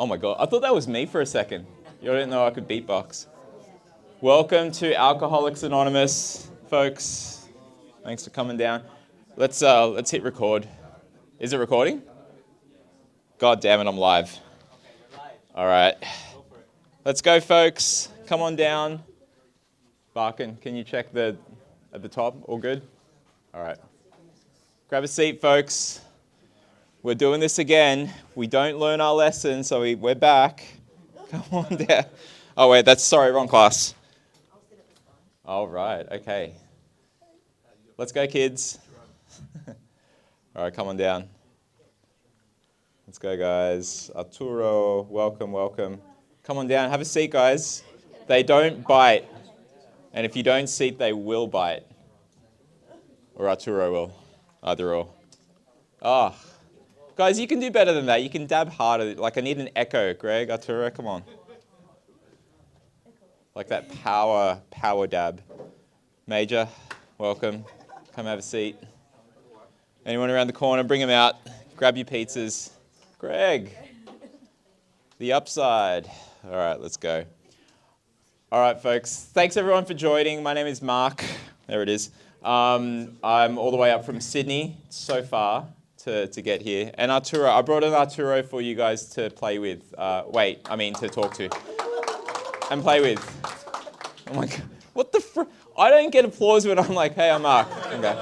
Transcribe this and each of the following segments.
Oh my God, I thought that was me for a second. You didn't know I could beatbox. Welcome to Alcoholics Anonymous, folks. Thanks for coming down. Let's hit record. Is it recording? God damn it, I'm live. All right. Let's go, folks. Come on down. Barkin, can you check at the top? All good? All right. Grab a seat, folks. We're doing this again. We don't learn our lesson, so we're back. Come on down. Oh, wait, wrong class. All right, okay. Let's go, kids. All right, come on down. Let's go, guys. Arturo, welcome. Come on down. Have a seat, guys. They don't bite. And if you don't sit, they will bite. Or Arturo will. Either or. Ah. Guys, you can do better than that. You can dab harder. Like, I need an echo. Greg, Arturo, come on. Like that power dab. Major, welcome. Come have a seat. Anyone around the corner, bring them out. Grab your pizzas. Greg, the upside. All right, let's go. All right, folks. Thanks, everyone, for joining. My name is Mark. There it is. I'm all the way up from Sydney so far to get here. And Arturo, I brought an Arturo for you guys to play with. To talk to. And play with. Oh my God. What the I don't get applause when I'm like, hey, I'm Mark. Okay.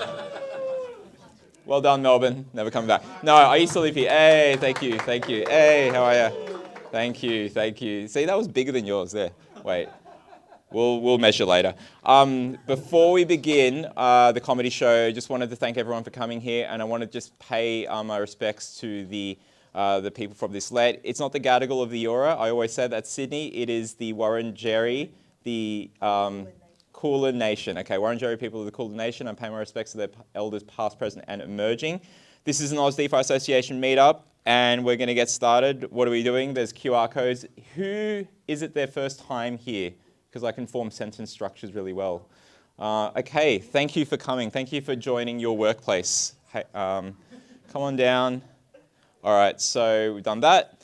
Well done, Melbourne. Never coming back. No, I used to live here. Hey, thank you. Hey, how are you? Thank you. See, that was bigger than yours there. Wait. We'll measure later. Before we begin the comedy show, just wanted to thank everyone for coming here, and I want to just pay my respects to the people from this let. It's not the Gadigal of the Eora. I always say that's Sydney. It is the Wurundjeri, the Kulin Nation. Okay, Wurundjeri people of the Kulin Nation. I pay my respects to their elders past, present, and emerging. This is an Oz DeFi Association meetup, and we're going to get started. What are we doing? There's QR codes. Who is it their first time here? Because I can form sentence structures really well. Okay, thank you for coming. Thank you for joining your workplace. Hey, come on down. All right, so we've done that.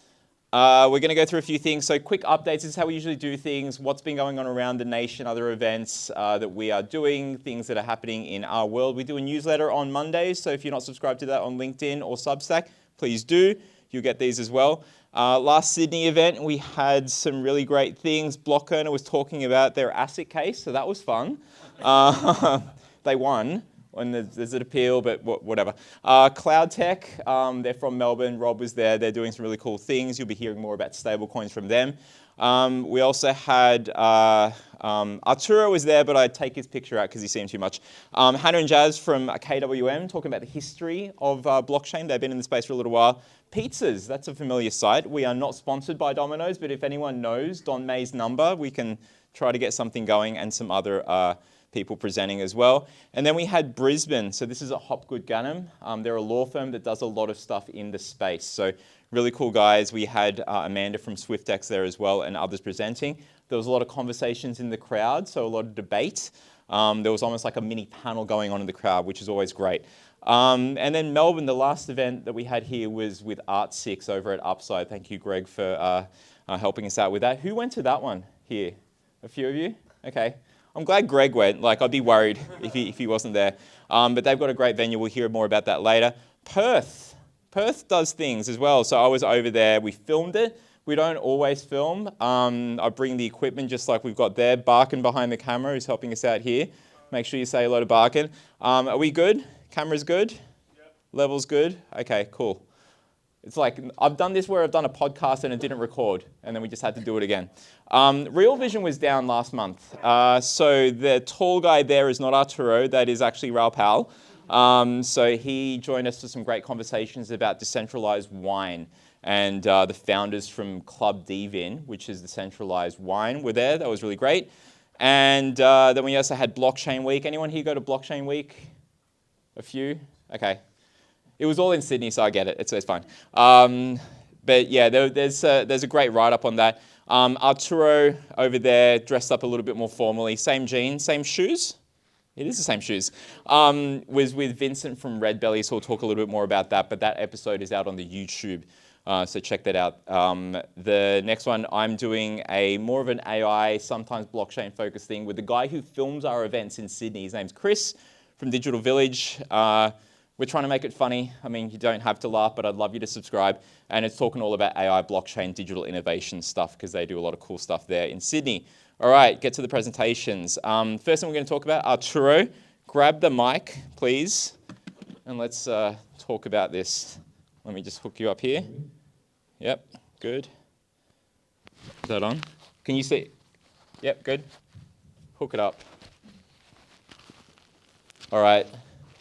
We're going to go through a few things. So quick updates. This is how we usually do things. What's been going on around the nation, other events that we are doing, things that are happening in our world. We do a newsletter on Mondays, so if you're not subscribed to that on LinkedIn or Substack, please do. You'll get these as well. Last Sydney event, we had some really great things. Block Earner was talking about their ASIC case, so that was fun. They won. And there's an appeal, but whatever. Cloud Tech, they're from Melbourne. Rob was there. They're doing some really cool things. You'll be hearing more about stablecoins from them. We also had Arturo was there, but I'd take his picture out because he seemed too much. Hannah and Jazz from KWM talking about the history of blockchain. They've been in the space for a little while. Pizzas, that's a familiar sight. We are not sponsored by Domino's, but if anyone knows Don May's number, we can try to get something going, and some other people presenting as well. And then we had Brisbane. So this is at Hopgood Gannon. They're a law firm that does a lot of stuff in the space. So really cool guys. We had Amanda from SwiftX there as well, and others presenting. There was a lot of conversations in the crowd, so a lot of debate. There was almost like a mini panel going on in the crowd, which is always great. And then Melbourne, the last event that we had here was with Art6 over at Upside. Thank you, Greg, for helping us out with that. Who went to that one here? A few of you? Okay. I'm glad Greg went. Like, I'd be worried if he wasn't there. But they've got a great venue. We'll hear more about that later. Perth does things as well. So I was over there. We filmed it. We don't always film. I bring the equipment just like we've got there. Barkin behind the camera who's helping us out here. Make sure you say hello to Barkin. Are we good? Camera's good? Yep. Level's good? Okay, cool. It's like, I've done this where I've done a podcast and it didn't record, and then we just had to do it again. Real Vision was down last month. So the tall guy there is not Arturo, that is actually Raul Powell. So he joined us for some great conversations about decentralized wine. And the founders from Club Devin, which is decentralized wine, were there. That was really great. And then we also had Blockchain Week. Anyone here go to Blockchain Week? A few? Okay. It was all in Sydney, so I get it. It's fine. But yeah, there's a great write-up on that. Arturo over there, dressed up a little bit more formally. Same jeans, same shoes. It is the same shoes. Was with Vincent from Redbelly, so we'll talk a little bit more about that. But that episode is out on the YouTube. So check that out. The next one, I'm doing more of an AI, sometimes blockchain-focused thing with the guy who films our events in Sydney. His name's Chris from Digital Village. We're trying to make it funny. I mean, you don't have to laugh, but I'd love you to subscribe. And it's talking all about AI, blockchain, digital innovation stuff, because they do a lot of cool stuff there in Sydney. All right, get to the presentations. First thing we're going to talk about, Arturo. Grab the mic, please, and let's talk about this. Let me just hook you up here. Yep, good. Is that on? Can you see? Yep, good. Hook it up. All right.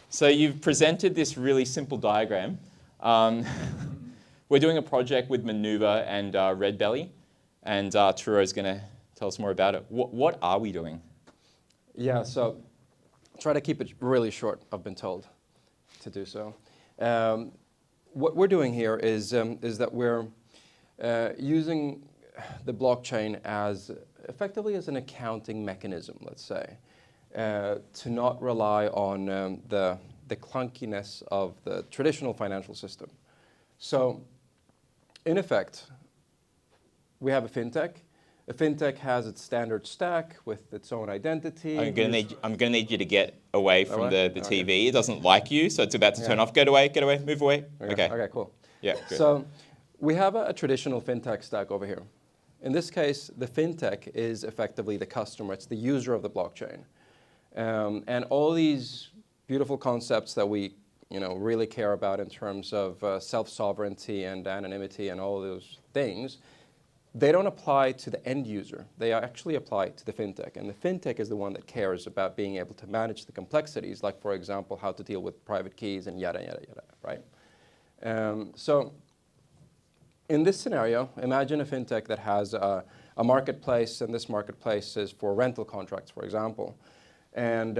So you've presented this really simple diagram. We're doing a project with Monoova and Redbelly, and Arturo is going to tell us more about it. What are we doing? Yeah, so try to keep it really short, I've been told to do so. What we're doing here is that we're using the blockchain as effectively as an accounting mechanism, let's say, to not rely on the clunkiness of the traditional financial system. So, in effect, we have a fintech. A fintech has its standard stack with its own identity. I'm gonna need you to get away from the TV. Okay. It doesn't like you, so it's about to turn off. Get away, move away. Okay. Okay, cool. Yeah, good. So we have a traditional fintech stack over here. In this case, the fintech is effectively the customer. It's the user of the blockchain. And all these beautiful concepts that we really care about in terms of self-sovereignty and anonymity and all those things, they don't apply to the end user. They actually apply to the fintech. And the fintech is the one that cares about being able to manage the complexities, like, for example, how to deal with private keys and yada, yada, yada, right? So in this scenario, imagine a fintech that has a marketplace, and this marketplace is for rental contracts, for example. And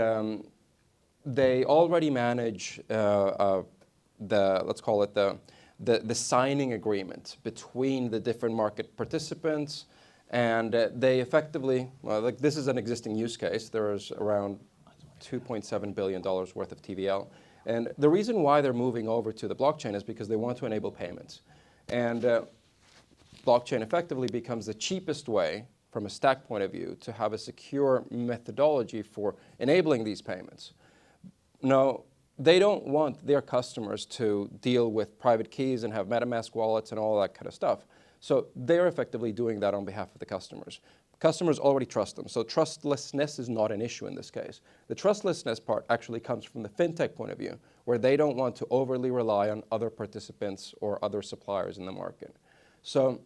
they already manage let's call it the signing agreement between the different market participants, and they effectively, like, this is an existing use case. There is around $2.7 billion worth of TVL. And the reason why they're moving over to the blockchain is because they want to enable payments. And blockchain effectively becomes the cheapest way, from a stack point of view, to have a secure methodology for enabling these payments. Now, they don't want their customers to deal with private keys and have MetaMask wallets and all that kind of stuff. So they're effectively doing that on behalf of the customers. Customers already trust them. So trustlessness is not an issue in this case. The trustlessness part actually comes from the fintech point of view, where they don't want to overly rely on other participants or other suppliers in the market. So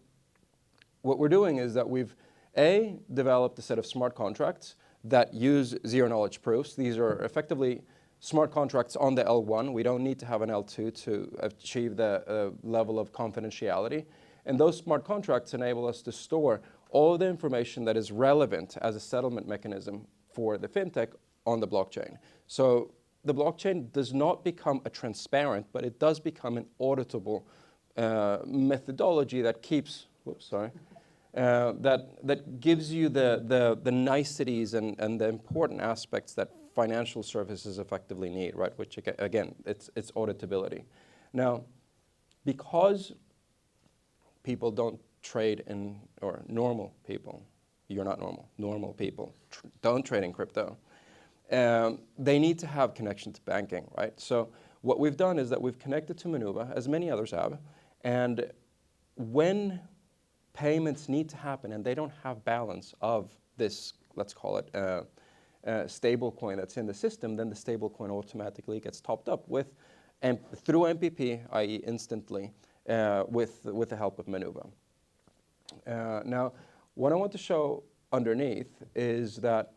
what we're doing is that we've developed a set of smart contracts that use zero-knowledge proofs. These are effectively smart contracts on the L1. We don't need to have an L2 to achieve the level of confidentiality. And those smart contracts enable us to store all the information that is relevant as a settlement mechanism for the fintech on the blockchain. So the blockchain does not become a transparent, but it does become an auditable methodology that keeps, that gives you the niceties and the important aspects that financial services effectively need, right? Which, again, it's auditability. Now, because people don't trade in, or normal people, you're not normal people don't trade in crypto, they need to have connection to banking, right? So what we've done is that we've connected to Monoova, as many others have, and when payments need to happen and they don't have balance of this, let's call it, stable coin that's in the system, then the stable coin automatically gets topped up with, through MPP, i.e. instantly, with the help of Monoova. Now, what I want to show underneath is that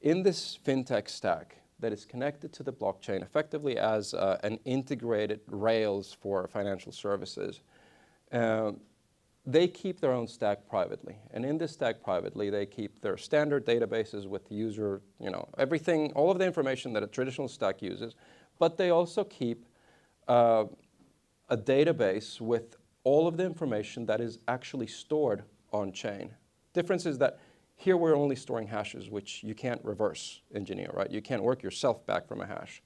in this fintech stack that is connected to the blockchain effectively as an integrated rails for financial services, they keep their own stack privately. And in this stack privately, they keep their standard databases with the user, everything, all of the information that a traditional stack uses, but they also keep a database with all of the information that is actually stored on chain. Difference is that here we're only storing hashes, which you can't reverse engineer, right? You can't work yourself back from a hash.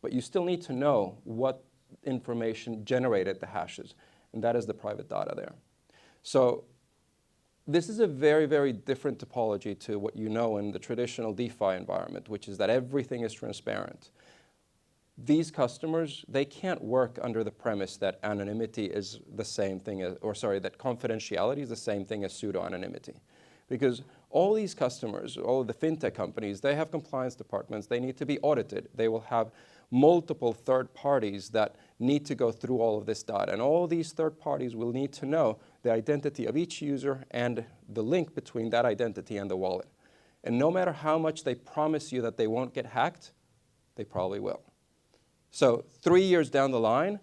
But you still need to know what information generated the hashes. and that is the private data there. So this is a very, very different topology to what you know in the traditional DeFi environment, which is that everything is transparent. These customers, they can't work under the premise that anonymity is the same thing as, that confidentiality is the same thing as pseudo-anonymity. Because all these customers, all of the fintech companies, they have compliance departments, they need to be audited. They will have multiple third parties that need to go through all of this data. And all these third parties will need to know the identity of each user and the link between that identity and the wallet. And no matter how much they promise you that they won't get hacked, they probably will. So 3 years down the line,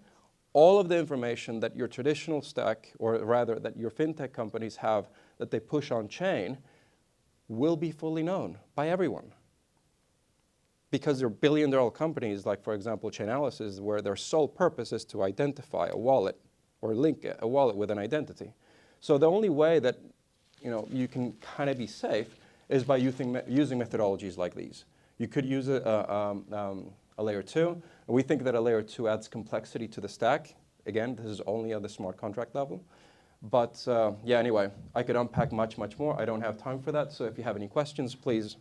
all of the information that your traditional stack, or rather that your fintech companies have that they push on chain, will be fully known by everyone. Because they're billion-dollar companies, like for example Chainalysis, where their sole purpose is to identify a wallet or link a wallet with an identity. So the only way that you can kind of be safe is by using methodologies like these. You could use a layer 2. We think that a layer 2 adds complexity to the stack. Again, this is only at the smart contract level. But yeah, anyway, I could unpack much, much more. I don't have time for that. So if you have any questions, please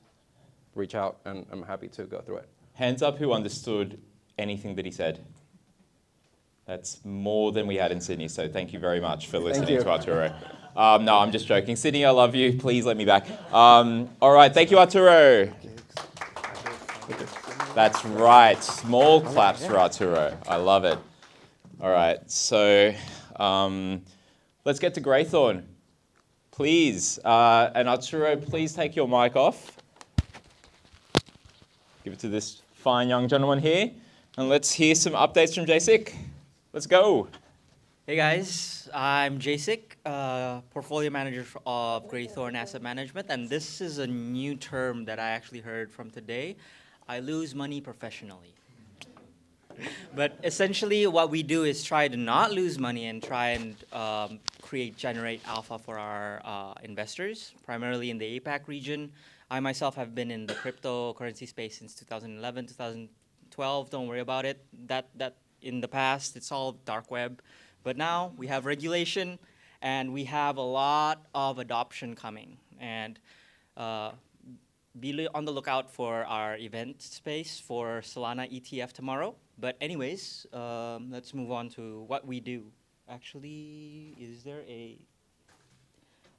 reach out, and I'm happy to go through it. Hands up who understood anything that he said. That's more than we had in Sydney, so thank you very much for listening to Arturo. No, I'm just joking. Sydney, I love you. Please let me back. All right, thank you, Arturo. That's right. Small claps for Arturo. I love it. All right, so let's get to Greythorn. Please, and Arturo, please take your mic off. Give it to this fine young gentleman here. And let's hear some updates from Jae Sik. Let's go. Hey guys, I'm Jae Sik, portfolio manager of Greythorn Asset Management, and this is a new term that I actually heard from today. I lose money professionally. But essentially what we do is try to not lose money and try and generate alpha for our investors, primarily in the APAC region. I myself have been in the cryptocurrency space since 2011, 2012. Don't worry about it. That in the past, it's all dark web. But now we have regulation, and we have a lot of adoption coming. And be on the lookout for our event space for Solana ETF tomorrow. But anyways, let's move on to what we do. Actually, is there a...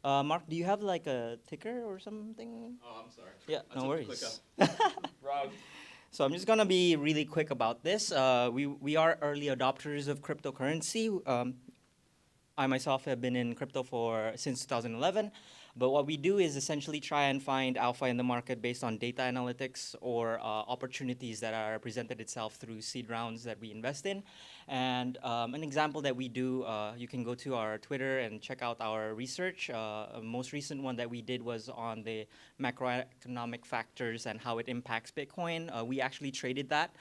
Mark, do you have like a ticker or something? Oh, I'm sorry. Yeah, no worries. Rug. So I'm just going to be really quick about this. We are early adopters of cryptocurrency. I myself have been in crypto since 2011. But what we do is essentially try and find alpha in the market based on data analytics or opportunities that are presented itself through seed rounds that we invest in. And an example that we do, you can go to our Twitter and check out our research. A most recent one that we did was on the macroeconomic factors and how it impacts Bitcoin. We actually traded that.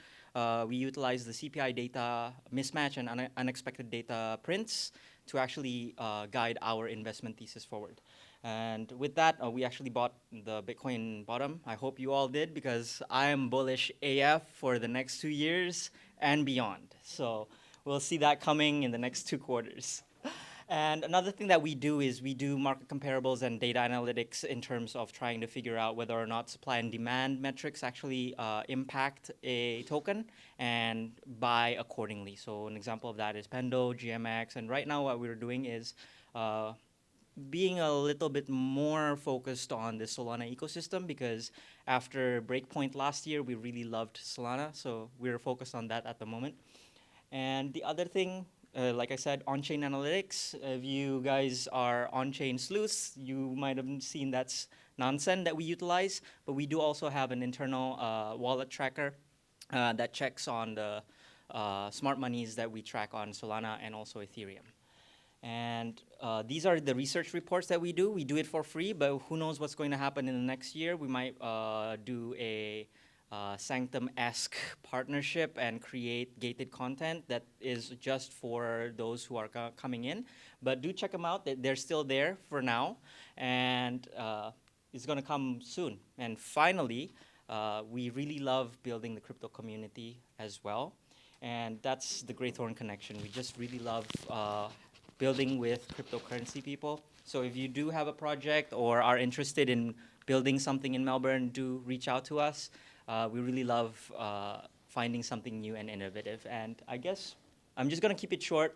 We utilized the CPI data mismatch and unexpected data prints to actually guide our investment thesis forward. And with that, we actually bought the Bitcoin bottom. I hope you all did, because I am bullish AF for the next 2 years and beyond. So we'll see that coming in the next 2 quarters. And another thing that we do is we do market comparables and data analytics in terms of trying to figure out whether or not supply and demand metrics actually impact a token and buy accordingly. So an example of that is Pendo, GMX, and right now what we're doing is being a little bit more focused on the Solana ecosystem, because after Breakpoint last year, we really loved Solana, so we're focused on that at the moment. And the other thing, like I said, on-chain analytics. If you guys are on-chain sleuths, you might have seen that's NotCen that we utilize, but we do also have an internal wallet tracker that checks on the smart monies that we track on Solana and also Ethereum. And these are the research reports that we do. We do it for free, but who knows what's going to happen in the next year. We might do a Sanctum-esque partnership and create gated content that is just for those who are coming in. But do check them out. They're still there for now, and it's going to come soon. And finally, we really love building the crypto community as well. And that's the Greythorn connection. We just really love building with cryptocurrency people. So if you do have a project or are interested in building something in Melbourne, do reach out to us. We really love finding something new and innovative. And I guess I'm just going to keep it short.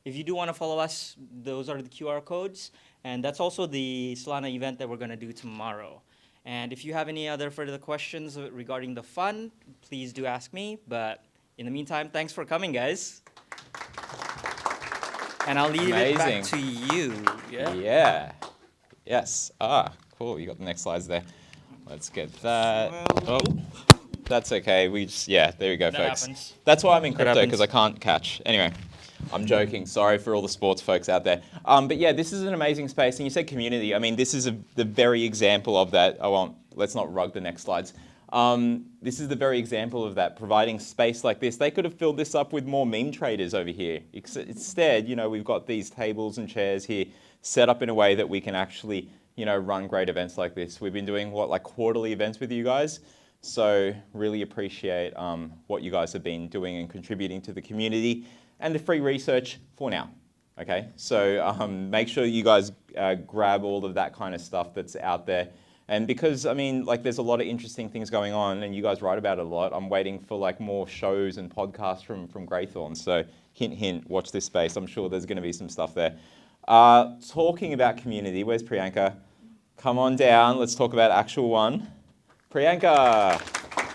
If you do want to follow us, those are the QR codes. And that's also the Solana event that we're going to do tomorrow. And if you have any other further questions regarding the fund, please do ask me. But in the meantime, thanks for coming, guys. And I'll leave it back to you. Yeah. Yes. Ah, cool. You got the next slides there. Let's get that. Oh, that's okay. There we go, folks. Happens. That's why I'm in crypto, because I can't catch. Anyway, I'm joking. Sorry for all the sports folks out there. But yeah, this is an amazing space. And you said community. I mean, this is the very example of that. Let's not rug the next slides. This is the very example of that, providing space like this. They could have filled this up with more meme traders over here. Instead, we've got these tables and chairs here set up in a way that we can actually, run great events like this. We've been doing like quarterly events with you guys. So really appreciate what you guys have been doing and contributing to the community and the free research for now. Okay, so make sure you guys grab all of that kind of stuff that's out there. And because, there's a lot of interesting things going on and you guys write about it a lot, I'm waiting for more shows and podcasts from Greythorn. So hint, hint, watch this space. I'm sure there's going to be some stuff there. Talking about community, where's Priyanka? Come on down. Let's talk about ActualOne. Priyanka.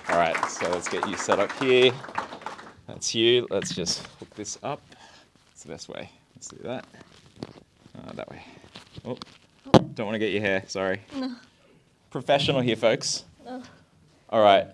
All right, so let's get you set up here. That's you. Let's just hook this up. That's the best way. Let's do that. That way. Oh, don't want to get your hair. Sorry. No. Professional here, folks. Oh. All right.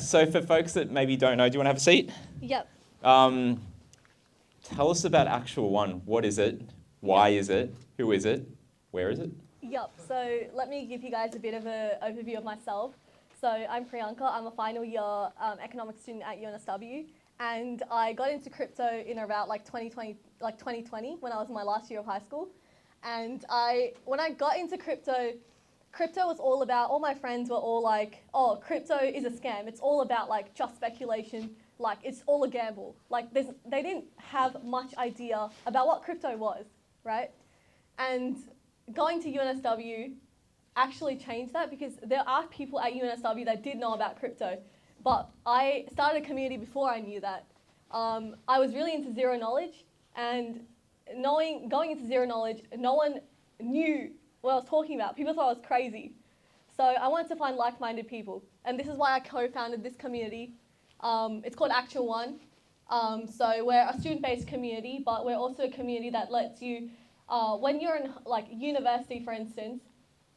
So for folks that maybe don't know, do you want to have a seat? Yep. Tell us about ActualOne. What is it? Why is it? Who is it? Where is it? Yep. So let me give you guys a bit of an overview of myself. So I'm Priyanka. I'm a final year economics student at UNSW, and I got into crypto in about 2020 when I was in my last year of high school. And when I got into crypto was all about, all my friends were all like, oh, crypto is a scam. It's all about just speculation. It's all a gamble. They didn't have much idea about what crypto was, right? And going to UNSW actually changed that, because there are people at UNSW that did know about crypto. But I started a community before I knew that. I was really into zero knowledge, and going into zero knowledge, no one knew what I was talking about. People thought I was crazy. So I wanted to find like-minded people. And this is why I co-founded this community. It's called ActualOne. So we're a student-based community, but we're also a community that lets you, when you're in university, for instance,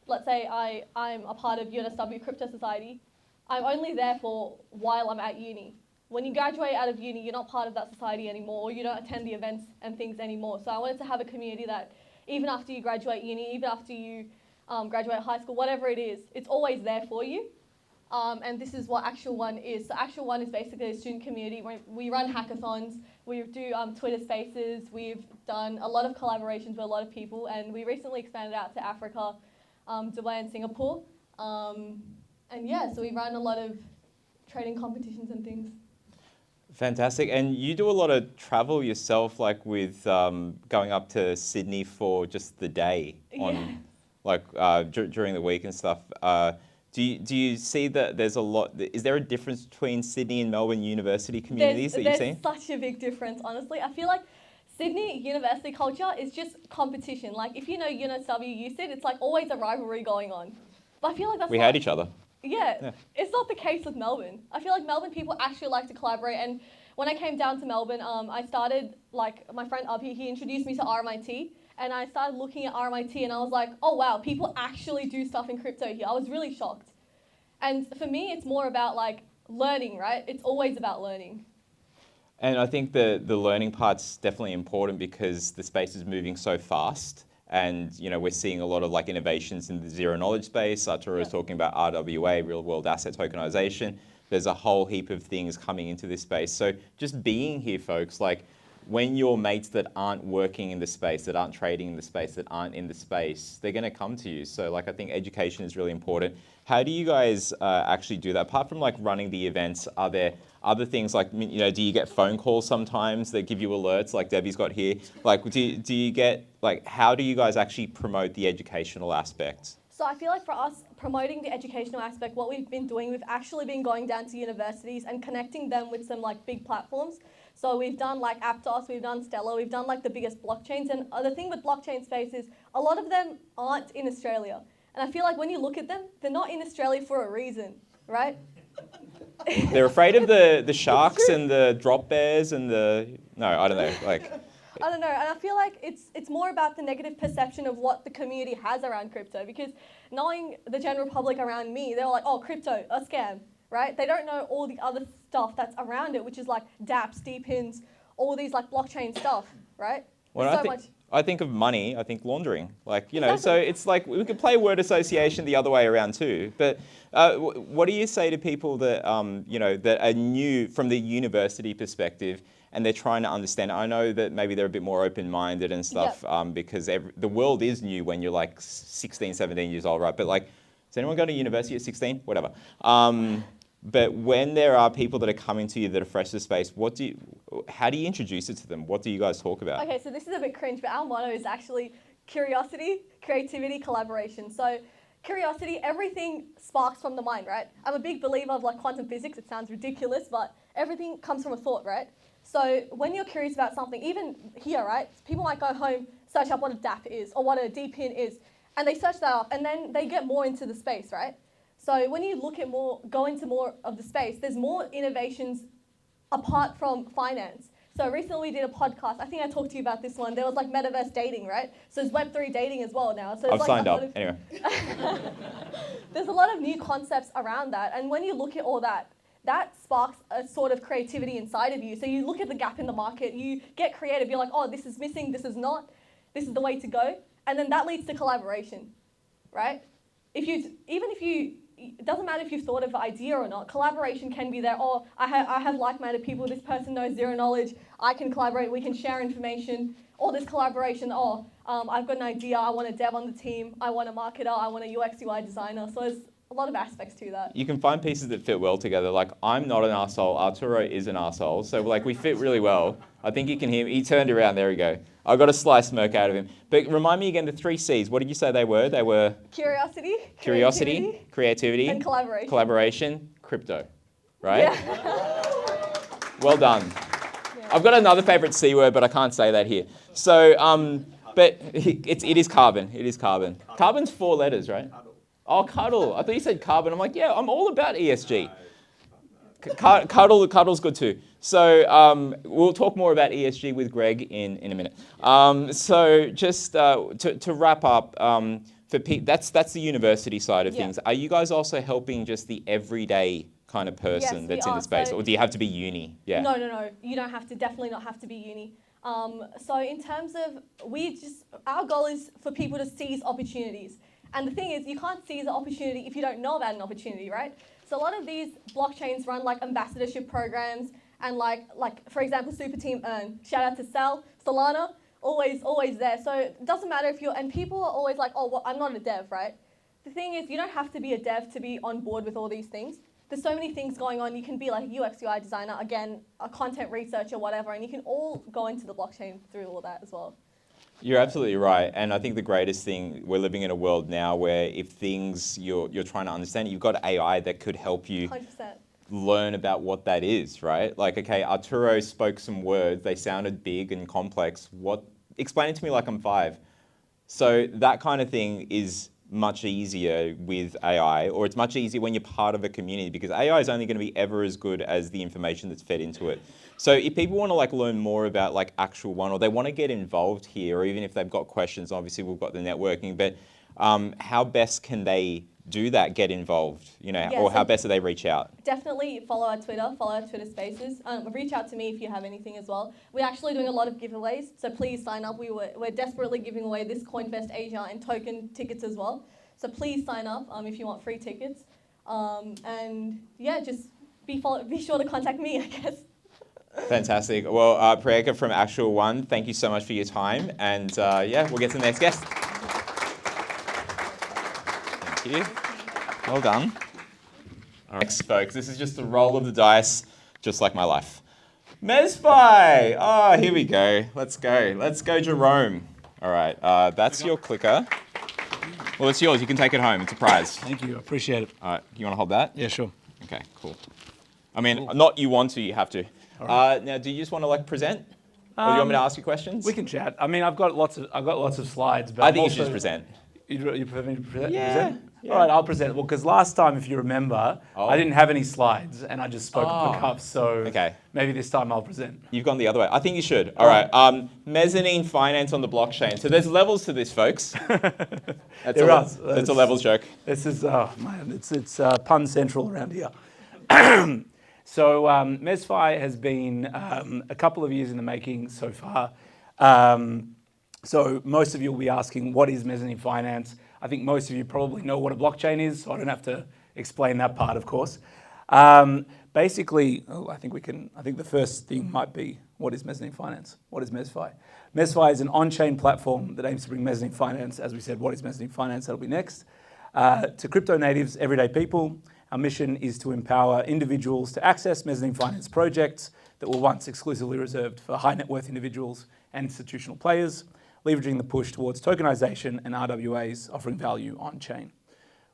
let's say I'm a part of UNSW Crypto Society, I'm only there for while I'm at uni. When you graduate out of uni, you're not part of that society anymore, or you don't attend the events and things anymore. So I wanted to have a community that even after you graduate uni, even after you graduate high school, whatever it is, it's always there for you. And this is what ActualOne is. So ActualOne is basically a student community. We run hackathons, we do Twitter spaces, we've done a lot of collaborations with a lot of people, and we recently expanded out to Africa, Dubai and Singapore. And yeah, so we run a lot of trading competitions and things. Fantastic. And you do a lot of travel yourself, with going up to Sydney for just the day during the week and stuff. Do you see that there's a lot? Is there a difference between Sydney and Melbourne university communities that you've seen? There's such a big difference, honestly. I feel like Sydney university culture is just competition. If you know UNSW USyd, it's always a rivalry going on. But I feel like we hate each other. Yeah, it's not the case with Melbourne. I feel like Melbourne people actually like to collaborate. And when I came down to Melbourne, I started, my friend Abhi, he introduced me to RMIT. And I started looking at RMIT and I was like, oh wow, people actually do stuff in crypto here. I was really shocked. And for me, it's more about learning, right? It's always about learning. And I think the learning part's definitely important because the space is moving so fast. And we're seeing a lot of innovations in the zero knowledge space. Arturo is talking about RWA, real world asset tokenization. There's a whole heap of things coming into this space. So just being here, folks, when your mates that aren't working in the space, that aren't trading in the space, that aren't in the space, they're going to come to you. So like I think education is really important. How do you guys actually do that? Apart from like running the events, are there other things like, you know, do you get phone calls sometimes that give you alerts like Debbie's got here? Like do you get, like how do you guys actually promote the educational aspects? So I feel like for us, promoting the educational aspect, what we've been doing, we've actually been going down to universities and connecting them with some like big platforms. So we've done like Aptos, we've done Stellar, we've done like the biggest blockchains. And the thing with blockchain space is a lot of them aren't in Australia. And I feel like when you look at them, they're not in Australia for a reason, right? They're afraid of the sharks and the drop bears and the, no, I don't know, like. I don't know, and I feel like it's more about the negative perception of what the community has around crypto, because knowing the general public around me, they're like, oh, crypto, a scam, right? They don't know all the other stuff that's around it, which is like dApps, DPINs, all these like blockchain stuff, right? Well, I think of money, I think laundering. Like, you know, so it's like we could play word association the other way around too. But what do you say to people that, you know, that are new from the university perspective and they're trying to understand? I know that maybe they're a bit more open-minded and stuff because the world is new when you're like 16, 17 years old, right? But like, does anyone go to university at 16? Whatever. But when there are people that are coming to you that are fresh to the space, how do you introduce it to them? What do you guys talk about? Okay, so this is a bit cringe, but our motto is actually curiosity, creativity, collaboration. So curiosity, everything sparks from the mind, right? I'm a big believer of like quantum physics. It sounds ridiculous, but everything comes from a thought, right? So when you're curious about something, even here, right? People might go home, search up what a dApp is or what a DPIN is, and they search that up, and then they get more into the space, right? So when you look at go into more of the space, there's more innovations apart from finance. So recently we did a podcast. I think I talked to you about this one. There was like metaverse dating, right? So there's Web3 dating as well now. So I've signed up, anyway. There's a lot of new concepts around that. And when you look at all that, that sparks a sort of creativity inside of you. So you look at the gap in the market, you get creative. You're like, oh, this is missing, this is not, this is the way to go. And then that leads to collaboration, right? It doesn't matter if you've thought of an idea or not, collaboration can be there. Oh, I have like-minded people, this person knows zero knowledge, I can collaborate, we can share information. Or this collaboration, I've got an idea, I want a dev on the team, I want a marketer, I want a UX UI designer. So there's a lot of aspects to that. You can find pieces that fit well together. Like, I'm not an arsehole, Arturo is an arsehole. So like we fit really well. I think you can hear me. He turned around, there we go. I got a slice smirk out of him. But remind me again, the 3 C's. What did you say they were? They were? Curiosity, creativity, and collaboration. Collaboration, crypto, right? Yeah. Well done. Yeah. I've got another favorite C word, but I can't say that here. So, but it is carbon. It is carbon. Carbon's 4 letters, right? Oh, cuddle. I thought you said carbon. I'm like, yeah, I'm all about ESG. Cuddle's good too. So we'll talk more about ESG with Greg in a minute. So just to wrap up, that's the university side of things. Are you guys also helping just the everyday kind of person that's in the space, or do you have to be uni? Yeah. No. You don't have to. Definitely not have to be uni. So in terms of our goal is for people to seize opportunities. And the thing is, you can't seize an opportunity if you don't know about an opportunity, right? So a lot of these blockchains run like ambassadorship programs and like for example, Super Team Earn. Shout out to Sal, Solana, always there. So it doesn't matter if and people are always like, oh, well, I'm not a dev, right? The thing is, you don't have to be a dev to be on board with all these things. There's so many things going on. You can be like a UX UI designer, again, a content researcher, whatever, and you can all go into the blockchain through all that as well. You're absolutely right. And I think the greatest thing, we're living in a world now where if things you're trying to understand, you've got AI that could help you 100%. learn about what that is, right? Like, okay, Arturo spoke some words, they sounded big and complex. Explain it to me like I'm 5. So that kind of thing is much easier with AI, or it's much easier when you're part of a community, because AI is only going to be ever as good as the information that's fed into it. So if people want to like learn more about like ActualOne, or they want to get involved here, or even if they've got questions, obviously we've got the networking, but how best can they do that, get involved, or how best do they reach out? Definitely follow our Twitter Spaces. Reach out to me if you have anything as well. We're actually doing a lot of giveaways, so please sign up. We're desperately giving away this CoinFest Asia and token tickets as well. So please sign up if you want free tickets. And yeah, just be sure to contact me, I guess. Fantastic. Well, Priyanka from ActualOne, thank you so much for your time. And yeah, we'll get to the next guest. Thank you. Well done. All right, folks, this is just a roll of the dice, just like my life. MezFi! Oh, here we go. Let's go. Let's go, Jerome. All right, that's your clicker. Well, it's yours. You can take it home. It's a prize. Thank you. I appreciate it. All right, you want to hold that? Yeah, sure. Okay, cool. I mean, not you want to, you have to. Now, do you just want to like present? Or do you want me to ask you questions? We can chat. I mean, I've got lots of slides, but I think you should just present. You prefer me to present? Yeah. All right, I'll present. Well, because last time, if you remember, I didn't have any slides, and I just spoke off the cuff. So Okay. maybe this time I'll present. You've gone the other way. I think you should. All right. Mezzanine finance on the blockchain. So there's levels to this, folks. That's a levels joke. This is man, it's pun central around here. So MezFi has been a couple of years in the making so far. So most of you will be asking, what is mezzanine finance? I think most of you probably know what a blockchain is, so I don't have to explain that part, of course. Basically, I think the first thing might be, what is mezzanine finance? What is MezFi? MezFi is an on-chain platform that aims to bring mezzanine finance. As we said, what is mezzanine finance? That'll be next. To crypto natives, everyday people, our mission is to empower individuals to access mezzanine finance projects that were once exclusively reserved for high net worth individuals and institutional players, leveraging the push towards tokenization and RWAs offering value on chain.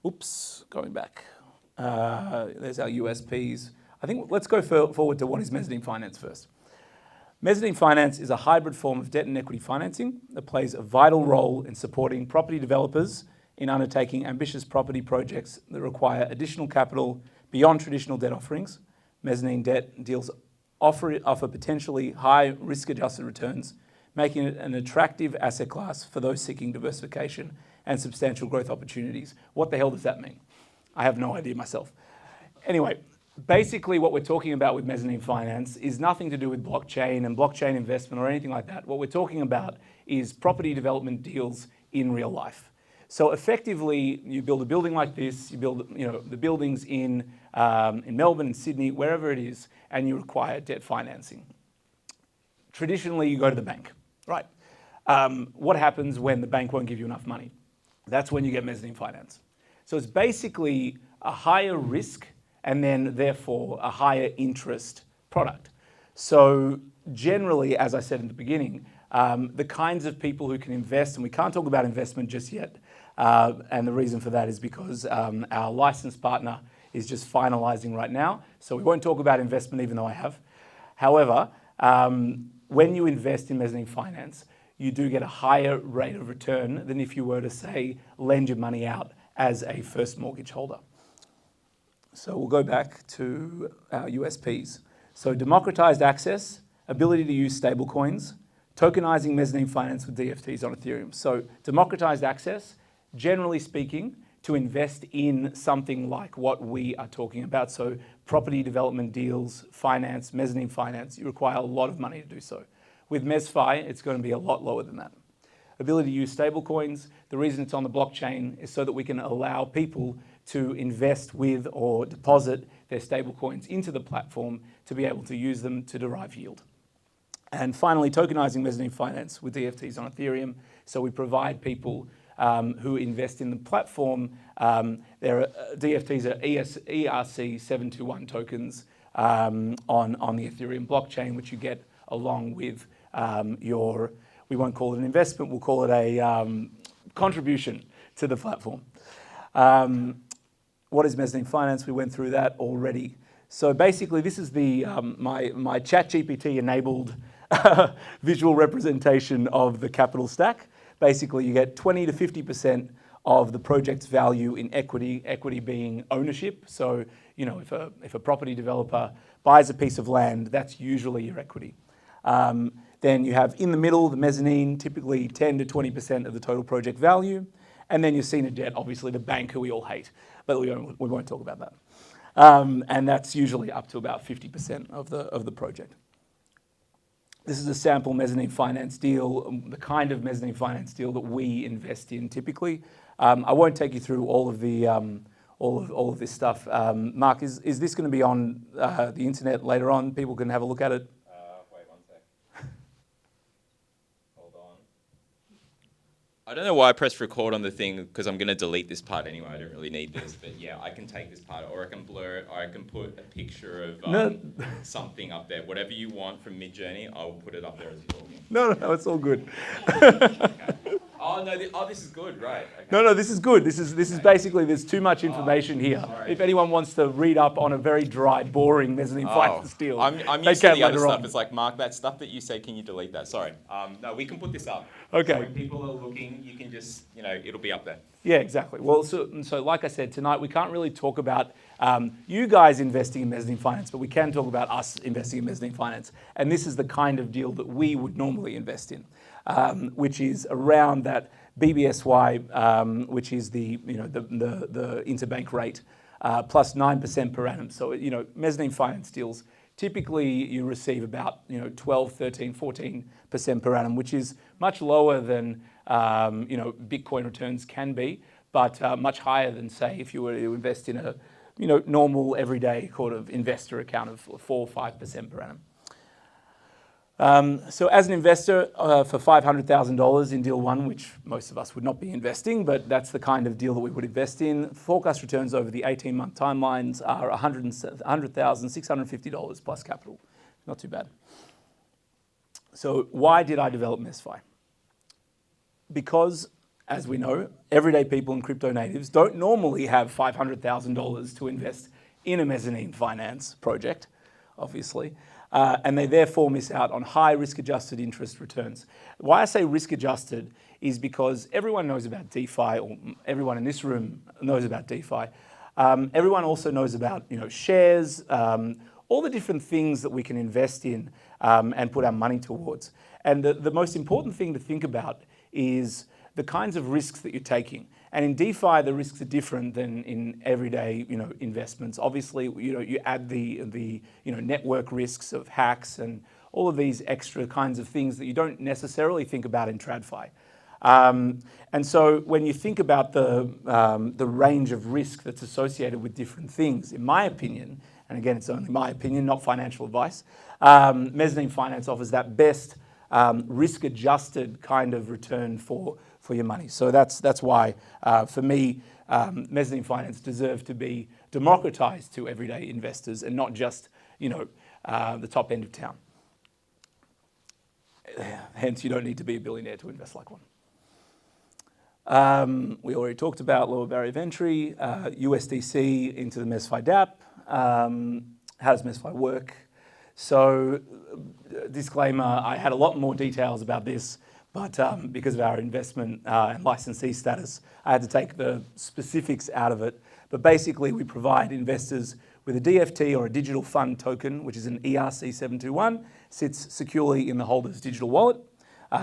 Oops, going back. There's our USPs. I think let's go forward to what is mezzanine finance first. Mezzanine finance is a hybrid form of debt and equity financing that plays a vital role in supporting property developers in undertaking ambitious property projects that require additional capital beyond traditional debt offerings. Mezzanine debt deals offer potentially high risk-adjusted returns, making it an attractive asset class for those seeking diversification and substantial growth opportunities. What the hell does that mean? I have no idea myself. Anyway, basically what we're talking about with mezzanine finance is nothing to do with blockchain and blockchain investment or anything like that. What we're talking about is property development deals in real life. So effectively, you build a building like this, you build the buildings in Melbourne and Sydney, wherever it is, and you require debt financing. Traditionally, you go to the bank, right? What happens when the bank won't give you enough money? That's when you get mezzanine finance. So it's basically a higher risk and then therefore a higher interest product. So generally, as I said in the beginning, the kinds of people who can invest, and we can't talk about investment just yet, and the reason for that is because our licensed partner is just finalizing right now. So we won't talk about investment even though I have. However, when you invest in mezzanine finance, you do get a higher rate of return than if you were to, say, lend your money out as a first mortgage holder. So we'll go back to our USPs. So democratized access, ability to use stablecoins, tokenizing mezzanine finance with DFTs on Ethereum. So democratized access, generally speaking, to invest in something like what we are talking about. So property development deals, finance, mezzanine finance, you require a lot of money to do so. With MezFi, it's going to be a lot lower than that. Ability to use stablecoins, the reason it's on the blockchain is so that we can allow people to invest with or deposit their stablecoins into the platform to be able to use them to derive yield. And finally, tokenizing mezzanine finance with DFTs on Ethereum. So we provide people who invest in the platform. DFTs are ERC721 tokens on the Ethereum blockchain, which you get along with we won't call it an investment, we'll call it a contribution to the platform. What is mezzanine finance? We went through that already. So basically, this is my ChatGPT enabled visual representation of the capital stack. Basically, you get 20 to 50% of the project's value in equity, equity being ownership. So, if a property developer buys a piece of land, that's usually your equity. Then you have in the middle, the mezzanine, typically 10 to 20% of the total project value. And then your senior debt, obviously the bank who we all hate, but we won't talk about that. And that's usually up to about 50% of the project. This is a sample mezzanine finance deal, the kind of mezzanine finance deal that we invest in typically. I won't take you through all of the all of this stuff. Mark, is this going to be on the internet later on? People can have a look at it. I don't know why I pressed record on the thing because I'm going to delete this part anyway. I don't really need this, but yeah, I can take this part or I can blur it or I can put a picture of something up there. Whatever you want from Midjourney, I will put it up there as you're talking. No, it's all good. Okay. Oh, no, this is good, right. Okay. No, this is good. This is basically, there's too much information here. sorry. If anyone wants to read up on a very dry, boring mezzanine finance deal, I'm they used to can the other later stuff. on. It's like, Mark, that stuff that you said, can you delete that? Sorry. No, we can put this up. Okay. So when people are looking, you can just, it'll be up there. Yeah, exactly. Well, so like I said, tonight we can't really talk about you guys investing in mezzanine finance, but we can talk about us investing in mezzanine finance. And this is the kind of deal that we would normally invest in, which is around that BBSY, which is the interbank rate, plus 9% per annum. So, mezzanine finance deals, typically you receive about 12, 13, 14% per annum, which is much lower than Bitcoin returns can be, but much higher than, say, if you were to invest in a normal everyday sort of investor account of 4 or 5% per annum. So as an investor for $500,000 in deal one, which most of us would not be investing, but that's the kind of deal that we would invest in, forecast returns over the 18-month timelines are $100,650 plus capital. Not too bad. So why did I develop MezFi? Because, as we know, everyday people and crypto natives don't normally have $500,000 to invest in a mezzanine finance project, obviously. And they therefore miss out on high risk-adjusted interest returns. Why I say risk-adjusted is because everyone knows about DeFi, or everyone in this room knows about DeFi. Everyone also knows about shares, all the different things that we can invest in and put our money towards. And the most important thing to think about is the kinds of risks that you're taking. And in DeFi, the risks are different than in everyday, investments. Obviously, you add the network risks of hacks and all of these extra kinds of things that you don't necessarily think about in TradFi. And so when you think about the range of risk that's associated with different things, in my opinion, and again, it's only my opinion, not financial advice, mezzanine finance offers that best risk-adjusted kind of return for your money. So that's why, for me, mezzanine finance deserves to be democratized to everyday investors and not just, the top end of town. Hence, you don't need to be a billionaire to invest like one. We already talked about lower barrier of entry, USDC into the MezFi DApp. How does MezFi work? So, disclaimer, I had a lot more details about this, but because of our investment and licensee status, I had to take the specifics out of it. But basically, we provide investors with a DFT or a digital fund token, which is an ERC721, sits securely in the holder's digital wallet.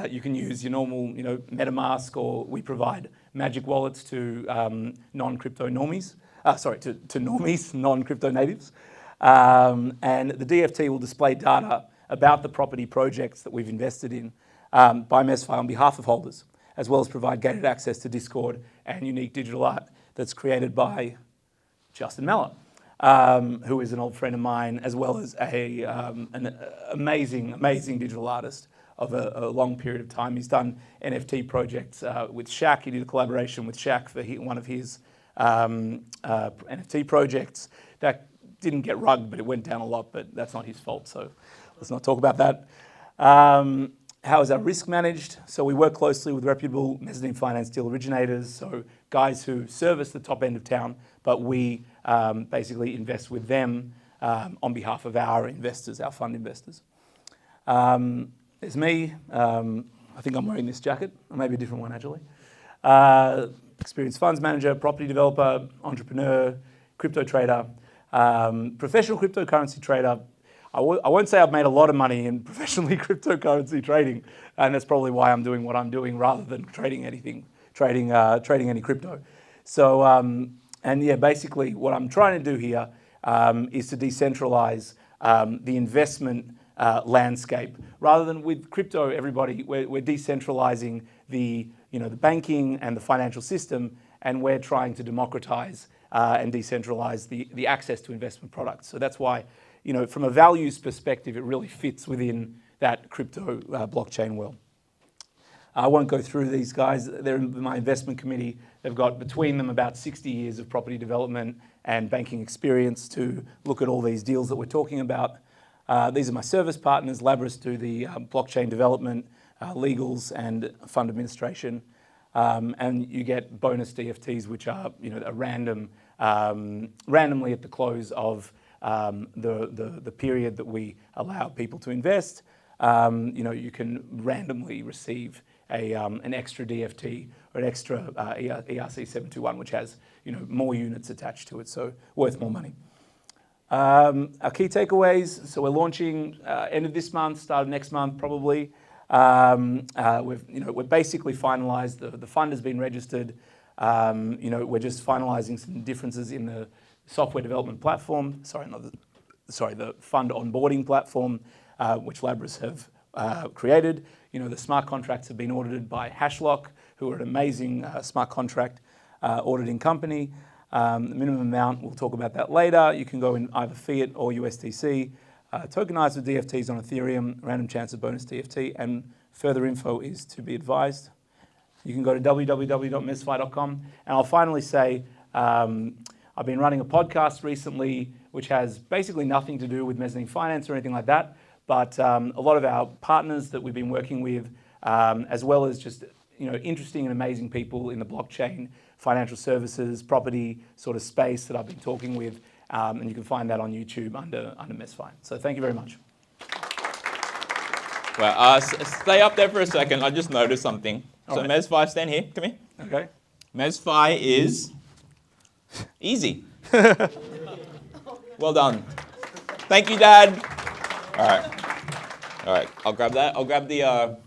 You can use your normal, MetaMask, or we provide magic wallets to non-crypto normies. To normies, non-crypto natives. And the DFT will display data about the property projects that we've invested in by MezFi on behalf of holders, as well as provide gated access to Discord and unique digital art that's created by Justin Meller, who is an old friend of mine, as well as an amazing digital artist of a long period of time. He's done NFT projects with Shaq. He did a collaboration with Shaq for one of his NFT projects. That didn't get rugged, but it went down a lot, but that's not his fault, so let's not talk about that. How is our risk managed? So we work closely with reputable mezzanine finance deal originators, so guys who service the top end of town, but we basically invest with them on behalf of our investors, our fund investors. There's me. I think I'm wearing this jacket, or maybe a different one actually. Experienced funds manager, property developer, entrepreneur, crypto trader, professional cryptocurrency trader. I won't say I've made a lot of money in professionally cryptocurrency trading, and that's probably why I'm doing what I'm doing rather than trading any crypto. So, and yeah, basically what I'm trying to do here is to decentralize the investment landscape. Rather than with crypto, we're decentralizing the banking and the financial system, and we're trying to democratize and decentralize the access to investment products. So that's why, from a values perspective, it really fits within that crypto blockchain world. I won't go through these guys. They're in my investment committee. They've got between them about 60 years of property development and banking experience to look at all these deals that we're talking about. These are my service partners. Labris do the blockchain development, legals, and fund administration. And you get bonus DFTs, which are a randomly at the close of the period that we allow people to invest. You can randomly receive an extra DFT or an extra ERC 721, which has more units attached to it, so worth more money. Our key takeaways. So we're launching end of this month, start of next month, probably. We're basically finalised. The fund has been registered. We're just finalising some differences in the software development platform. The fund onboarding platform, which Labris have created. The smart contracts have been audited by Hashlock, who are an amazing smart contract auditing company. The minimum amount, we'll talk about that later. You can go in either fiat or USDC. Tokenized with DFTs on Ethereum, random chance of bonus DFT, and further info is to be advised. You can go to www.mezfi.com. And I'll finally say, I've been running a podcast recently, which has basically nothing to do with mezzanine finance or anything like that, but a lot of our partners that we've been working with, as well as just interesting and amazing people in the blockchain, financial services, property sort of space that I've been talking with, and you can find that on YouTube under MezFi. So thank you very much. Well, stay up there for a second. I just noticed something. So right. MezFi, stand here. Come here. Okay. MezFi is easy. Well done. Thank you, Dad. All right. I'll grab that. I'll grab the.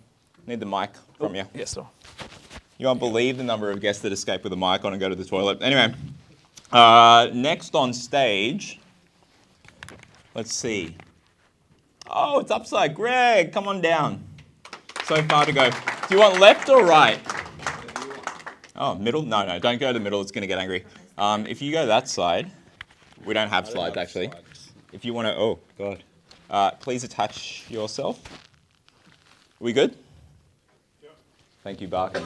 Need the mic from you. Yes, sir. You won't believe the number of guests that escape with a mic on and go to the toilet. Anyway, next on stage. Let's see. Oh, it's Upside. Greg, come on down. So far to go. Do you want left or right? Oh, middle? No, don't go to the middle. It's going to get angry. If you go that side, we don't have slides actually. If you want to, oh God. Please attach yourself. Are we good? Yeah. Thank you, Barkin.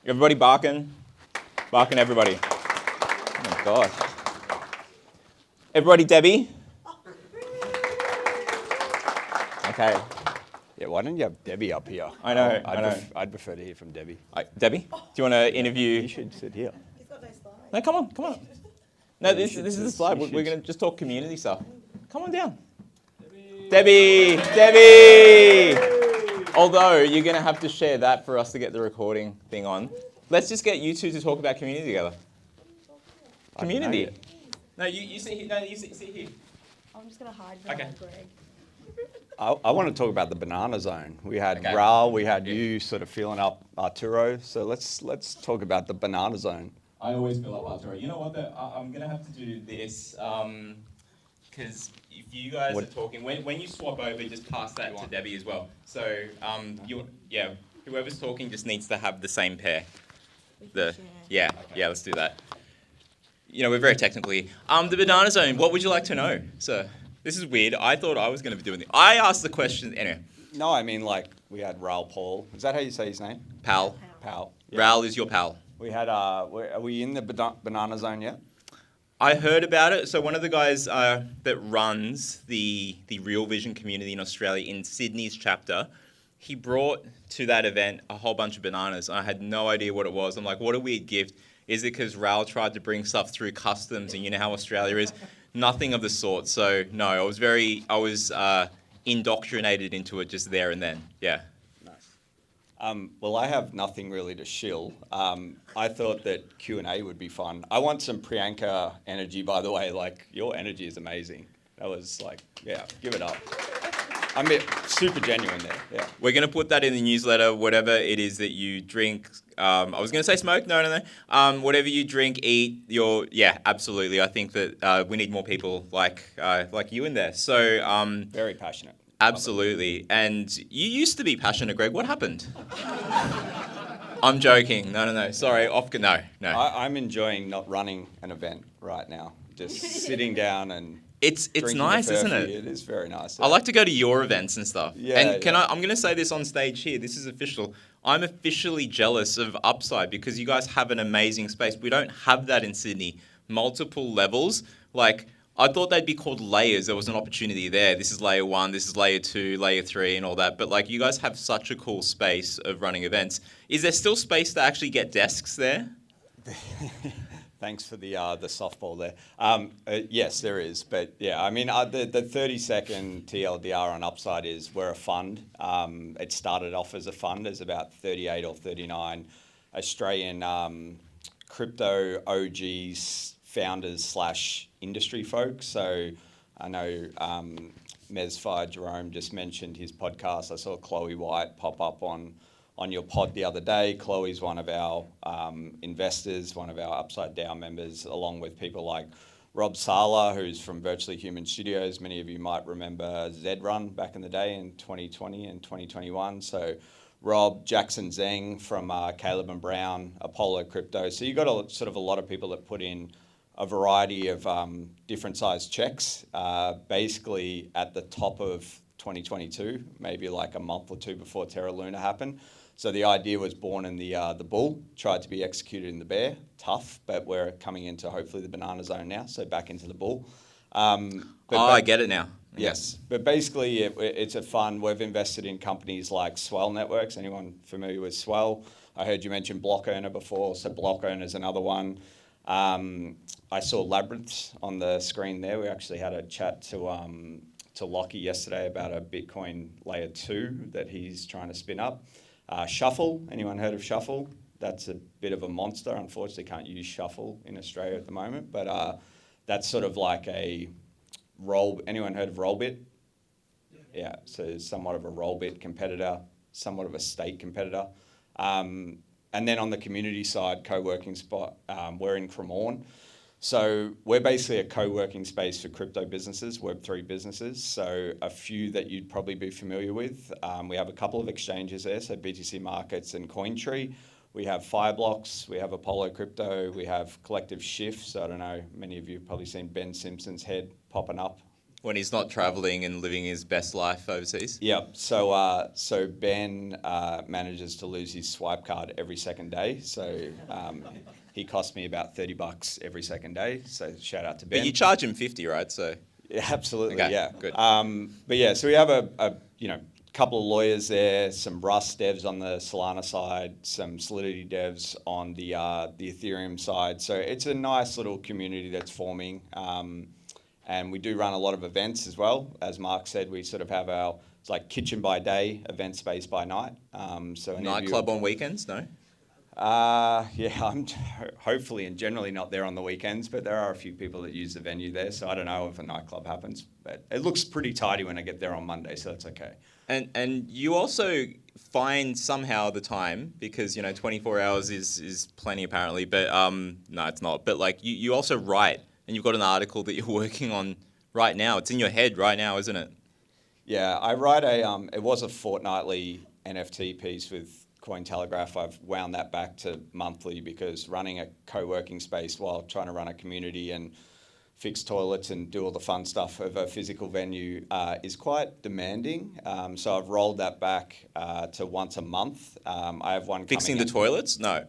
Everybody barking. Barking, everybody. Oh my God. Everybody, Debbie. Okay. Yeah, why don't you have Debbie up here? I know. I'd prefer to hear from Debbie. Debbie, do you want to interview? You should sit here. He's got no slides. No, come on. No, this is the slide. We're going to just talk community stuff. Come on down. Debbie! Although you're going to have to share that for us to get the recording thing on. Let's just get you two to talk about community together. Community. No, you sit here. No, you sit here. I'm just going to hide behind Greg. I want to talk about the banana zone. We had Okay. Raul, we had you sort of feeling up Arturo. So let's talk about the banana zone. I always fill up Arturo. You know what? I'm going to have to do this because if you guys are talking, when you swap over, just pass that to Debbie as well. So whoever's talking just needs to have the same pair. Let's do that. We're very technically. The banana zone. What would you like to know, sir? This is weird. I thought I was going to be doing it. I asked the question anyway. No, I mean we had Raul Paul. Is that how you say his name? Pal. Pal. Raul is your pal. We had. Are we in the banana zone yet? I heard about it. So one of the guys that runs the Real Vision community in Australia in Sydney's chapter, he brought to that event a whole bunch of bananas. I had no idea what it was. I'm like, what a weird gift. Is it because Raul tried to bring stuff through customs and you know how Australia is? Nothing of the sort. So no, I was indoctrinated into it just there and then. Yeah. Nice. Well, I have nothing really to shill. I thought that Q&A would be fun. I want some Priyanka energy, by the way. Like, your energy is amazing. That was like, yeah, give it up. I mean, super genuine there. Yeah. We're going to put that in the newsletter, whatever it is that you drink. I was going to say smoke. No. Whatever you drink, eat, absolutely. I think that we need more people like you in there. So very passionate. Absolutely. And you used to be passionate, Greg. What happened? I'm joking. No. Sorry. No. I'm enjoying not running an event right now. Just sitting down and it's nice, isn't it? It is very nice. I like to go to your events and stuff. Yeah. And I'm going to say this on stage here. This is official. I'm officially jealous of Upside because you guys have an amazing space. We don't have that in Sydney. Multiple levels. Like, I thought they'd be called layers. There was an opportunity there. This is layer 1, this is layer 2, layer 3 and all that. But like, you guys have such a cool space of running events. Is there still space to actually get desks there? Thanks for the softball there. Yes, there is. But yeah, I mean, the 30-second TLDR on Upside is we're a fund. It started off as a fund. There's about 38 or 39 Australian crypto OGs, founders / industry folks. So I know MezFi, Jerome just mentioned his podcast. I saw Chloe White pop up on your pod the other day. Chloe's one of our investors, one of our Upside Down members, along with people like Rob Sala, who's from Virtually Human Studios. Many of you might remember Zrun back in the day in 2020 and 2021. So Rob, Jackson Zeng from Caleb and Brown, Apollo Crypto. So you've got a lot of people that put in a variety of different sized checks, basically at the top of 2022, maybe like a month or two before Terra Luna happened. So the idea was born in the bull, tried to be executed in the bear. Tough, but we're coming into hopefully the banana zone now, so back into the bull. I get it now. Yes, but basically it's a fund. We've invested in companies like Swell Networks. Anyone familiar with Swell? I heard you mention Block Earner before, so Block Earner is another one. I saw Labyrinth on the screen there. We actually had a chat to Lockie yesterday about a Bitcoin layer 2 that he's trying to spin up. Shuffle, anyone heard of Shuffle? That's a bit of a monster. Unfortunately, can't use Shuffle in Australia at the moment, but that's sort of like a roll. Anyone heard of Rollbit? Yeah, so somewhat of a Rollbit competitor, somewhat of a state competitor. And then on the community side, co-working spot, we're in Cremorne. So we're basically a co-working space for crypto businesses, Web3 businesses. So a few that you'd probably be familiar with. We have a couple of exchanges there, so BTC Markets and Cointree. We have Fireblocks, we have Apollo Crypto, we have Collective Shift. So I don't know, many of you have probably seen Ben Simpson's head popping up. When he's not traveling and living his best life overseas? Yeah, so Ben manages to lose his swipe card every second day. So he costs me about $30 every second day. So shout out to Ben. But you charge him 50, right? So yeah, absolutely, okay, yeah. Good. But yeah, so we have a couple of lawyers there, some Rust devs on the Solana side, some Solidity devs on the Ethereum side. So it's a nice little community that's forming. And we do run a lot of events as well. As Mark said, we sort of have it's like kitchen by day, event space by night. So Nightclub on weekends? No? Yeah, I'm hopefully and generally not there on the weekends, but there are a few people that use the venue there. So I don't know if a nightclub happens, but it looks pretty tidy when I get there on Monday, so that's okay. And you also find somehow the time, because 24 hours is plenty apparently, but no, it's not. But like you also write. And you've got an article that you're working on right now. It's in your head right now, isn't it? Yeah, I write it was a fortnightly NFT piece with Cointelegraph. I've wound that back to monthly because running a co-working space while trying to run a community and fix toilets and do all the fun stuff of a physical venue is quite demanding. So I've rolled that back to once a month. I have one Fixing the toilets? No.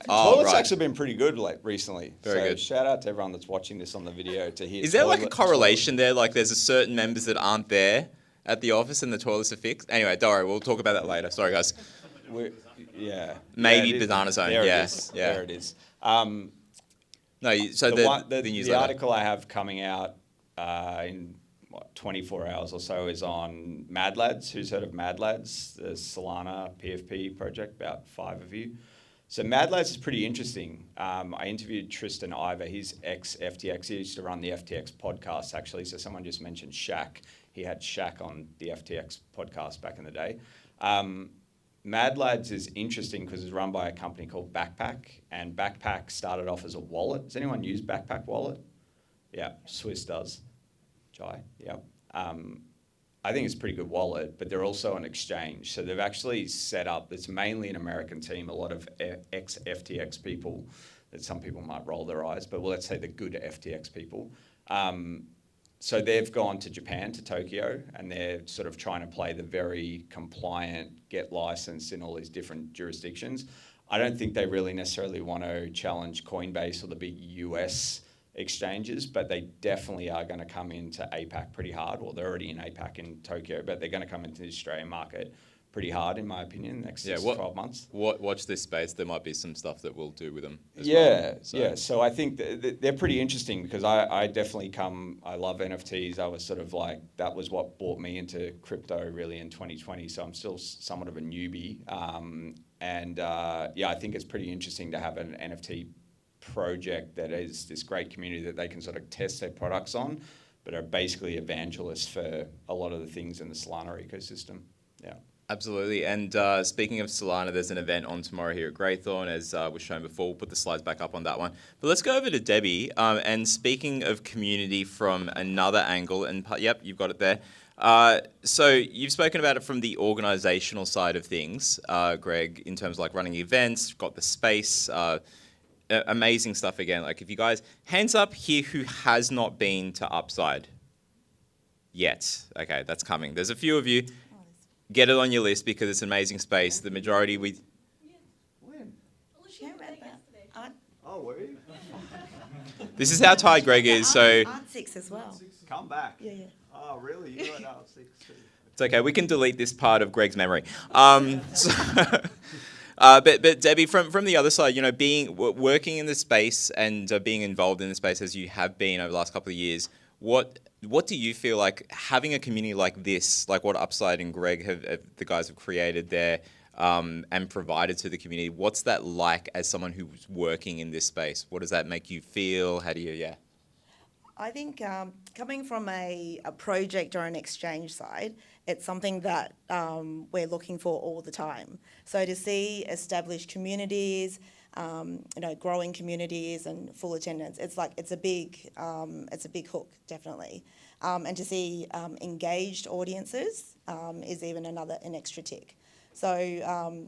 Toilets actually been pretty good recently. Very good. Shout out to everyone that's watching this on the video to hear. Is there like a correlation there? Like there's a certain members that aren't there at the office and the toilets are fixed? Anyway, don't worry, we'll talk about that later. Sorry, guys. Maybe banana zone. There yeah, it is. Yeah. There it is. So the article I have coming out in 24 hours or so is on Mad Lads. Who's heard of Mad Lads? The Solana PFP project, about 5 of you. So Mad Lads is pretty interesting. I interviewed Tristan Ivor. He's ex-FTX. He used to run the FTX podcast, actually. So someone just mentioned Shaq. He had Shaq on the FTX podcast back in the day. Mad Lads is interesting because it's run by a company called Backpack. And Backpack started off as a wallet. Does anyone use Backpack Wallet? Yeah, Swiss does. Jae, yeah. I think it's a pretty good wallet, but they're also an exchange. So they've actually set up, it's mainly an American team, a lot of ex-FTX people that some people might roll their eyes, but let's say the good FTX people. So they've gone to Japan, to Tokyo, and they're sort of trying to play the very compliant, get licensed in all these different jurisdictions. I don't think they really necessarily want to challenge Coinbase or the big US exchanges, but they definitely are going to come into APAC pretty hard. Well, they're already in APAC in Tokyo, but they're going to come into the Australian market pretty hard, in my opinion, in the next 6 to 12 months. Watch this space. There might be some stuff that we'll do with them as well. So I think they're pretty interesting because I definitely I love NFTs. I was sort of like, that was what brought me into crypto really in 2020. So I'm still somewhat of a newbie. I think it's pretty interesting to have an NFT project that is this great community that they can sort of test their products on, but are basically evangelists for a lot of the things in the Solana ecosystem. Yeah. Absolutely. And speaking of Solana, there's an event on tomorrow here at Greythorn, as was shown before. We'll put the slides back up on that one. But let's go over to Debbie. And speaking of community from another angle, and yep, you've got it there. So you've spoken about it from the organizational side of things, Greg, in terms of like running events, got the space, amazing stuff again. Like if you guys, hands up here who has not been to Upside yet. Okay, that's coming. There's a few of you. Get it on your list because it's an amazing space. The majority When? Oh, were you? This is how tired Greg is, so Art 6 as well. Come back. Yeah. Oh, really? You were at Art 6 too. it's okay. We can delete this part of Greg's memory. But Debbie, from the other side, you know, working in the space and being involved in the space as you have been over the last couple of years, what do you feel like having a community like this, like what Upside and Greg the guys have created there and provided to the community? What's that like as someone who's working in this space? What does that make you feel? How do you, I think coming from a project or an exchange side, it's something that we're looking for all the time. So to see established communities, growing communities and full attendance, it's a big hook, definitely. And to see engaged audiences is even an extra tick. So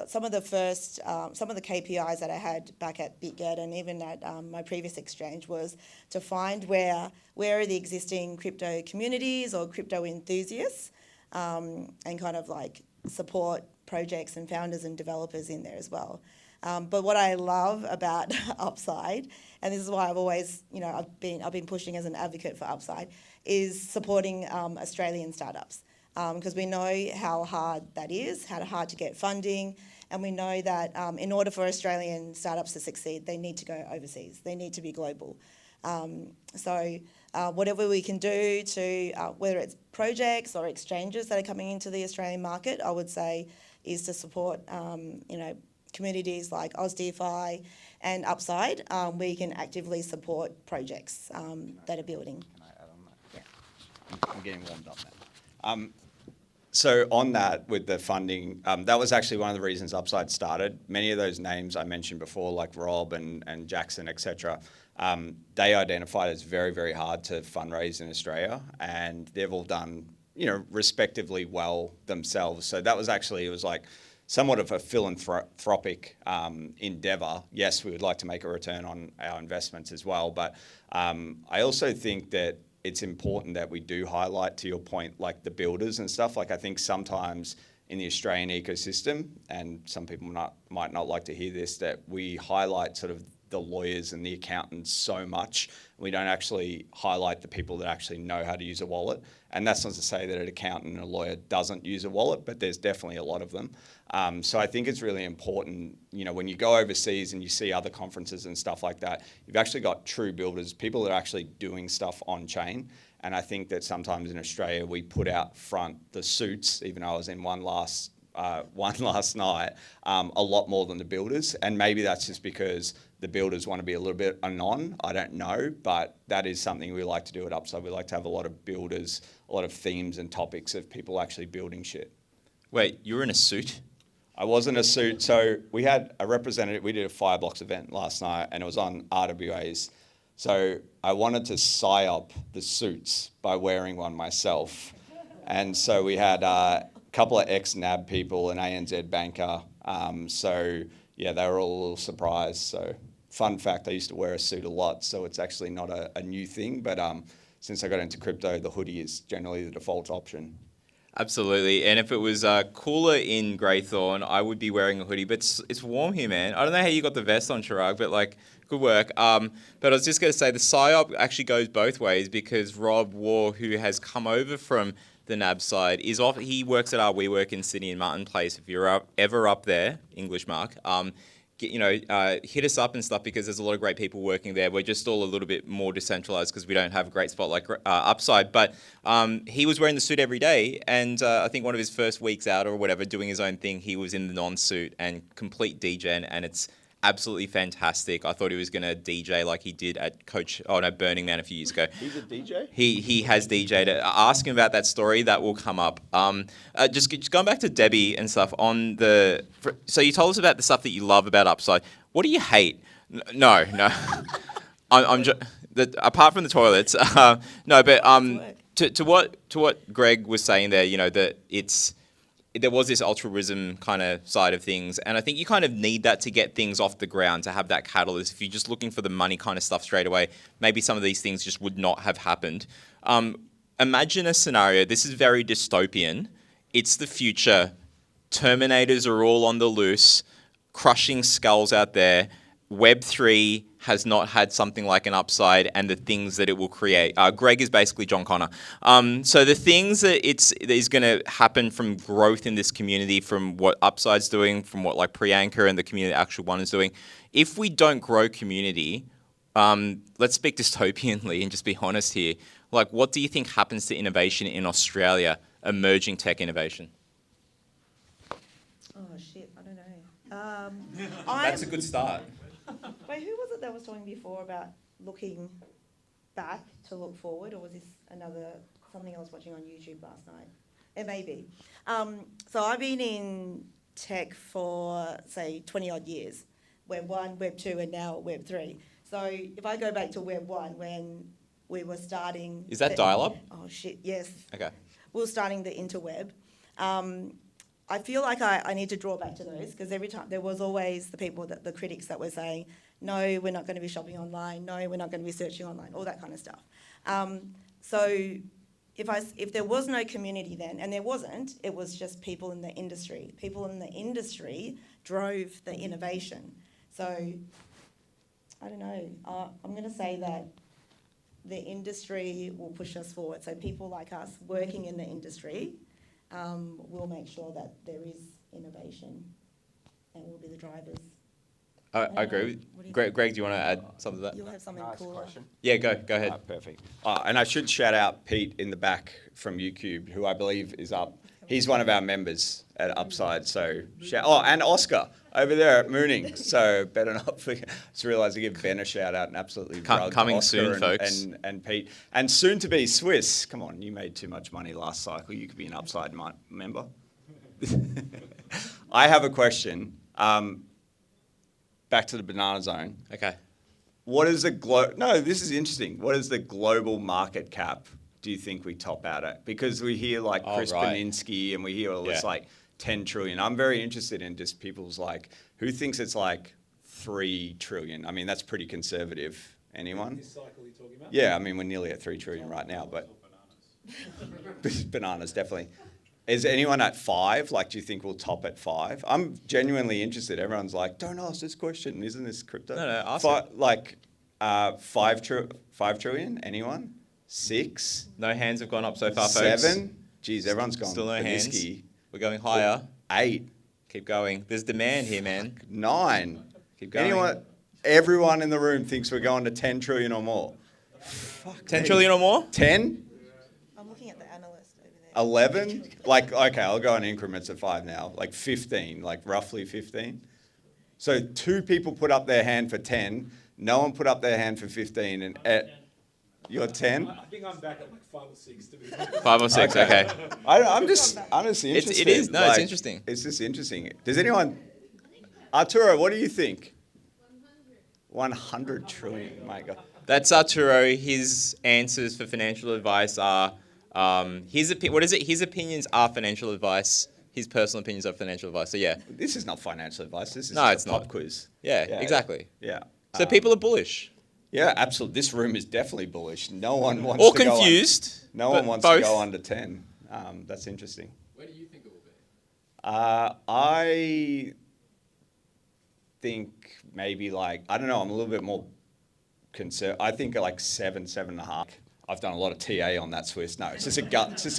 some of the KPIs that I had back at BitGet and even at my previous exchange was to find where are the existing crypto communities or crypto enthusiasts and kind of like support projects and founders and developers in there as well. But what I love about Upside, and this is why I've always, I've been pushing as an advocate for Upside, is supporting Australian startups. Because we know how hard that is, how hard to get funding, and we know that in order for Australian startups to succeed, they need to go overseas. They need to be global. So whatever we can do to, whether it's projects or exchanges that are coming into the Australian market, I would say is to support, communities like OzDeFi and Upside, where you can actively support projects that are building. Can I add on that? Yeah. I'm getting warmed up now. So on that, with the funding, that was actually one of the reasons Upside started. Many of those names I mentioned before, like Rob and Jackson, etc., they identified as very, very hard to fundraise in Australia, and they've all done, respectively well themselves. So that was actually, it was like somewhat of a philanthropic endeavour. Yes, we would like to make a return on our investments as well, but I also think that it's important that we do highlight, to your point, like the builders and stuff. Like I think sometimes in the Australian ecosystem, and some people might not like to hear this, that we highlight sort of the lawyers and the accountants so much. We don't actually highlight the people that actually know how to use a wallet. And that's not to say that an accountant and a lawyer doesn't use a wallet, but there's definitely a lot of them. So I think it's really important, when you go overseas and you see other conferences and stuff like that, you've actually got true builders, people that are actually doing stuff on chain. And I think that sometimes in Australia, we put out front the suits, even though I was in one last night, a lot more than the builders. And maybe that's just because the builders want to be a little bit anon, I don't know, but that is something we like to do at Upside. We like to have a lot of builders, a lot of themes and topics of people actually building shit. Wait, you were in a suit? I was in a suit. So we had a representative, we did a Fireblocks event last night and it was on RWA's. So I wanted to psyop the suits by wearing one myself. And so we had a couple of ex-NAB people, an ANZ banker. So yeah, they were all a little surprised. So fun fact, I used to wear a suit a lot, so it's actually not a new thing, but since I got into crypto, the hoodie is generally the default option. Absolutely. And if it was cooler in Greythorn, I would be wearing a hoodie. But it's warm here, man. I don't know how you got the vest on, Chirag, but like, good work. But I was just going to say the PSYOP actually goes both ways because Rob War, who has come over from the NAB side, is off. He works at our WeWork in Sydney in Martin Place. If you're ever up there, English Mark, hit us up and stuff because there's a lot of great people working there. We're just all a little bit more decentralized because we don't have a great spot like Upside. But he was wearing the suit every day, and I think one of his first weeks out or whatever, doing his own thing, he was in the non-suit and complete degen, and it's absolutely fantastic. I thought he was going to DJ like he did at Burning Man a few years ago. He's a DJ? He has DJ'd. Ask him about that story. That will come up. Just going back to Debbie and stuff on the... So you told us about the stuff that you love about Upside. What do you hate? No. Apart from the toilets. No, but to what Greg was saying there, that there was this altruism kind of side of things. And I think you kind of need that to get things off the ground, to have that catalyst. If you're just looking for the money kind of stuff straight away, maybe some of these things just would not have happened. Imagine a scenario. This is very dystopian. It's the future. Terminators are all on the loose, crushing skulls out there. Web3 has not had something like an Upside and the things that it will create. Greg is basically John Connor. So the things that is going to happen from growth in this community, from what Upside's doing, from what like Priyanka and the community ActualOne is doing, if we don't grow community, let's speak dystopianly and just be honest here. Like, what do you think happens to innovation in Australia, emerging tech innovation? Oh shit, I don't know. That's a good start. Wait, who was it that was talking before about looking back to look forward, or was this something I was watching on YouTube last night? It may be. So I've been in tech for, say, 20 odd years. Web 1, Web 2, and now Web 3. So if I go back to Web 1 when we were starting... Is that dial-up? Oh shit, yes. Okay. We were starting the interweb. I feel like I need to draw back to those because every time there was always the critics that were saying, no, we're not going to be shopping online. No, we're not going to be searching online, all that kind of stuff. So if there was no community then, and there wasn't, it was just people in the industry. People in the industry drove the innovation. So I don't know. I'm going to say that the industry will push us forward. So people like us working in the industry we'll make sure that there is innovation and we'll be the drivers. I agree. Greg, do you want to add something to that? You'll have something cooler. Question. Yeah, go ahead. Perfect. And I should shout out Pete in the back from UCube, who I believe is up. He's one of our members at Upside. So and Oscar over there at Mooning. So better not forget. Just realised to give Ben a shout out and absolutely coming Oscar soon, folks. And Pete and soon to be Swiss. Come on, you made too much money last cycle. You could be an Upside member. I have a question. Back to the banana zone. Okay. What is this is interesting. What is the global market cap do you think we top out at? Because we hear like Chris Baninsky and we hear all this like 10 trillion. I'm very interested in just people's like, who thinks it's like 3 trillion? I mean, that's pretty conservative. Anyone? This cycle you're talking about? Yeah, I mean, we're nearly at 3 trillion right now, but bananas, definitely. Is anyone at 5? Like, do you think we'll top at 5? I'm genuinely interested. Everyone's like, don't ask this question. Isn't this crypto? No, ask it. Like, 5 trillion? Anyone? 6? No hands have gone up so far, folks. 7? Geez, everyone's gone. Still no hands. Baninsky. We're going higher. 8? Keep going. There's demand here, man. 9? Keep going. Everyone in the room thinks we're going to 10 trillion or more. Fuck 10 me. trillion or more? 10? I'm looking at the analyst over there. 11? Like, okay, I'll go in increments of 5 now. Like 15, like roughly 15. So 2 people put up their hand for 10. No one put up their hand for 15. And you're 10? I think I'm back at like 5 or 6 to be 5 or 6, okay. I'm just honestly interested. It is. No, it's interesting. It's just interesting. Does anyone... Arturo, what do you think? 100 trillion, my God. That's Arturo. His answers for financial advice are, his opinions are financial advice. His personal opinions are financial advice. So yeah. This is not financial advice. This is No, just it's a pop not. quiz. Yeah, exactly. Yeah. So people are bullish. Yeah, absolutely. This room is definitely bullish. No one wants Or to go confused. No one wants both. to go under 10. That's interesting. Where do you think it will be? I think maybe like, I don't know, I'm a little bit more concerned. I think like 7.5. I've done a lot of TA on that Swiss. No, it's just a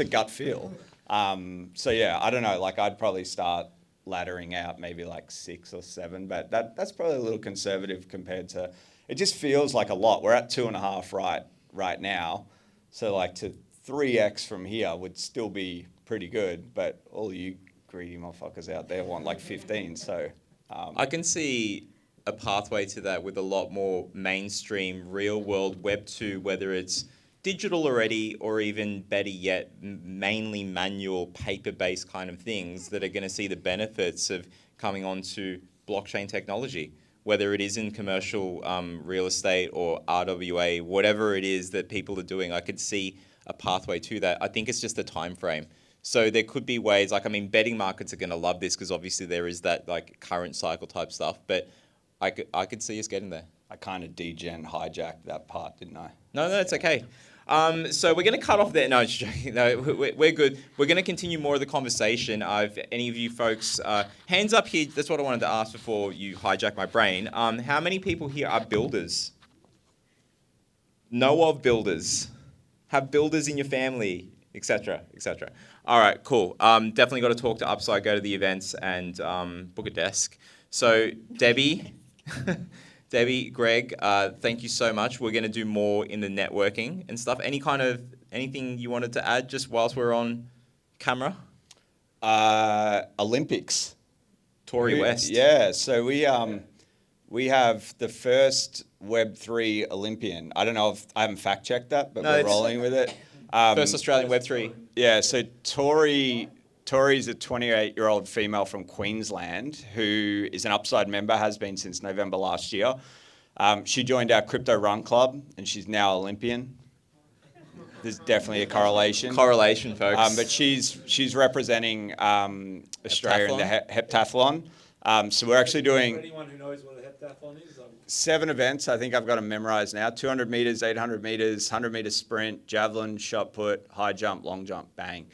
gut feel. So yeah, I don't know, like I'd probably start laddering out maybe like 6 or 7, but that's probably a little conservative compared to, it just feels like a lot. We're at 2.5 right now. So like to 3x from here would still be pretty good, but all you greedy motherfuckers out there want like 15. So I can see a pathway to that with a lot more mainstream, real-world Web 2, whether it's digital already or even better yet, mainly manual, paper-based kind of things that are going to see the benefits of coming onto blockchain technology, whether it is in commercial real estate or RWA, whatever it is that people are doing. I could see a pathway to that. I think it's just a time frame. So there could be ways, like, I mean, betting markets are going to love this because obviously there is that like current cycle type stuff, but I could see us getting there. I kind of hijacked that part, didn't I? No, it's okay. So we're going to cut off there. No, just joking. No, we're good. We're going to continue more of the conversation. If any of you folks, hands up here. That's what I wanted to ask before you hijack my brain. How many people here are builders? Know of builders? Have builders in your family, etc., etc. All right, cool. Definitely got to talk to Upside, go to the events, and book a desk. So Debbie, Greg, thank you so much. We're going to do more in the networking and stuff. Anything you wanted to add just whilst we're on camera? Olympics. Tory West. Yeah, so we have the first Web3 Olympian. I don't know if I haven't fact checked that, but we're rolling with it. First Australian Web3. Yeah, so Tori's a 28-year-old female from Queensland who is an Upside member, has been since November last year. She joined our crypto run club and she's now Olympian. There's definitely a correlation. Correlation, folks. But she's representing Australia in the heptathlon. So we're actually doing... For anyone who knows what a heptathlon is, 7 events. I think I've got them memorized now. 200 meters, 800 meters, 100 meter sprint, javelin, shot put, high jump, long jump, bang.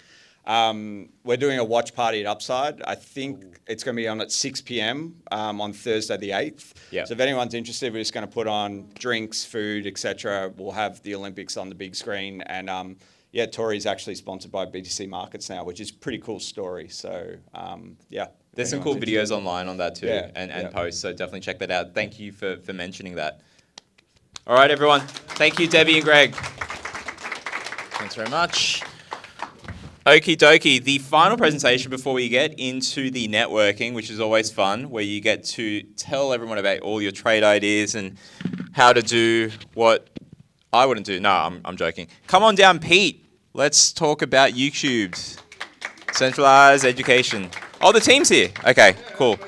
We're doing a watch party at Upside. I think it's going to be on at 6 p.m. On Thursday the 8th. Yeah. So if anyone's interested, we're just going to put on drinks, food, etc. We'll have the Olympics on the big screen. And yeah, Tori's actually sponsored by BTC Markets now, which is a pretty cool story. So yeah. There's some cool videos online on that too, Yeah, and posts, so definitely check that out. Thank you for mentioning that. All right, everyone. Thank you, Debbie and Greg. Thanks very much. Okie dokie. The final presentation before we get into the networking, which is always fun, where you get to tell everyone about all your trade ideas and how to do what I wouldn't do. No, I'm joking. Come on down, Pete. Let's talk about YouCubed. Centralized education. Oh, the team's here. Okay, cool.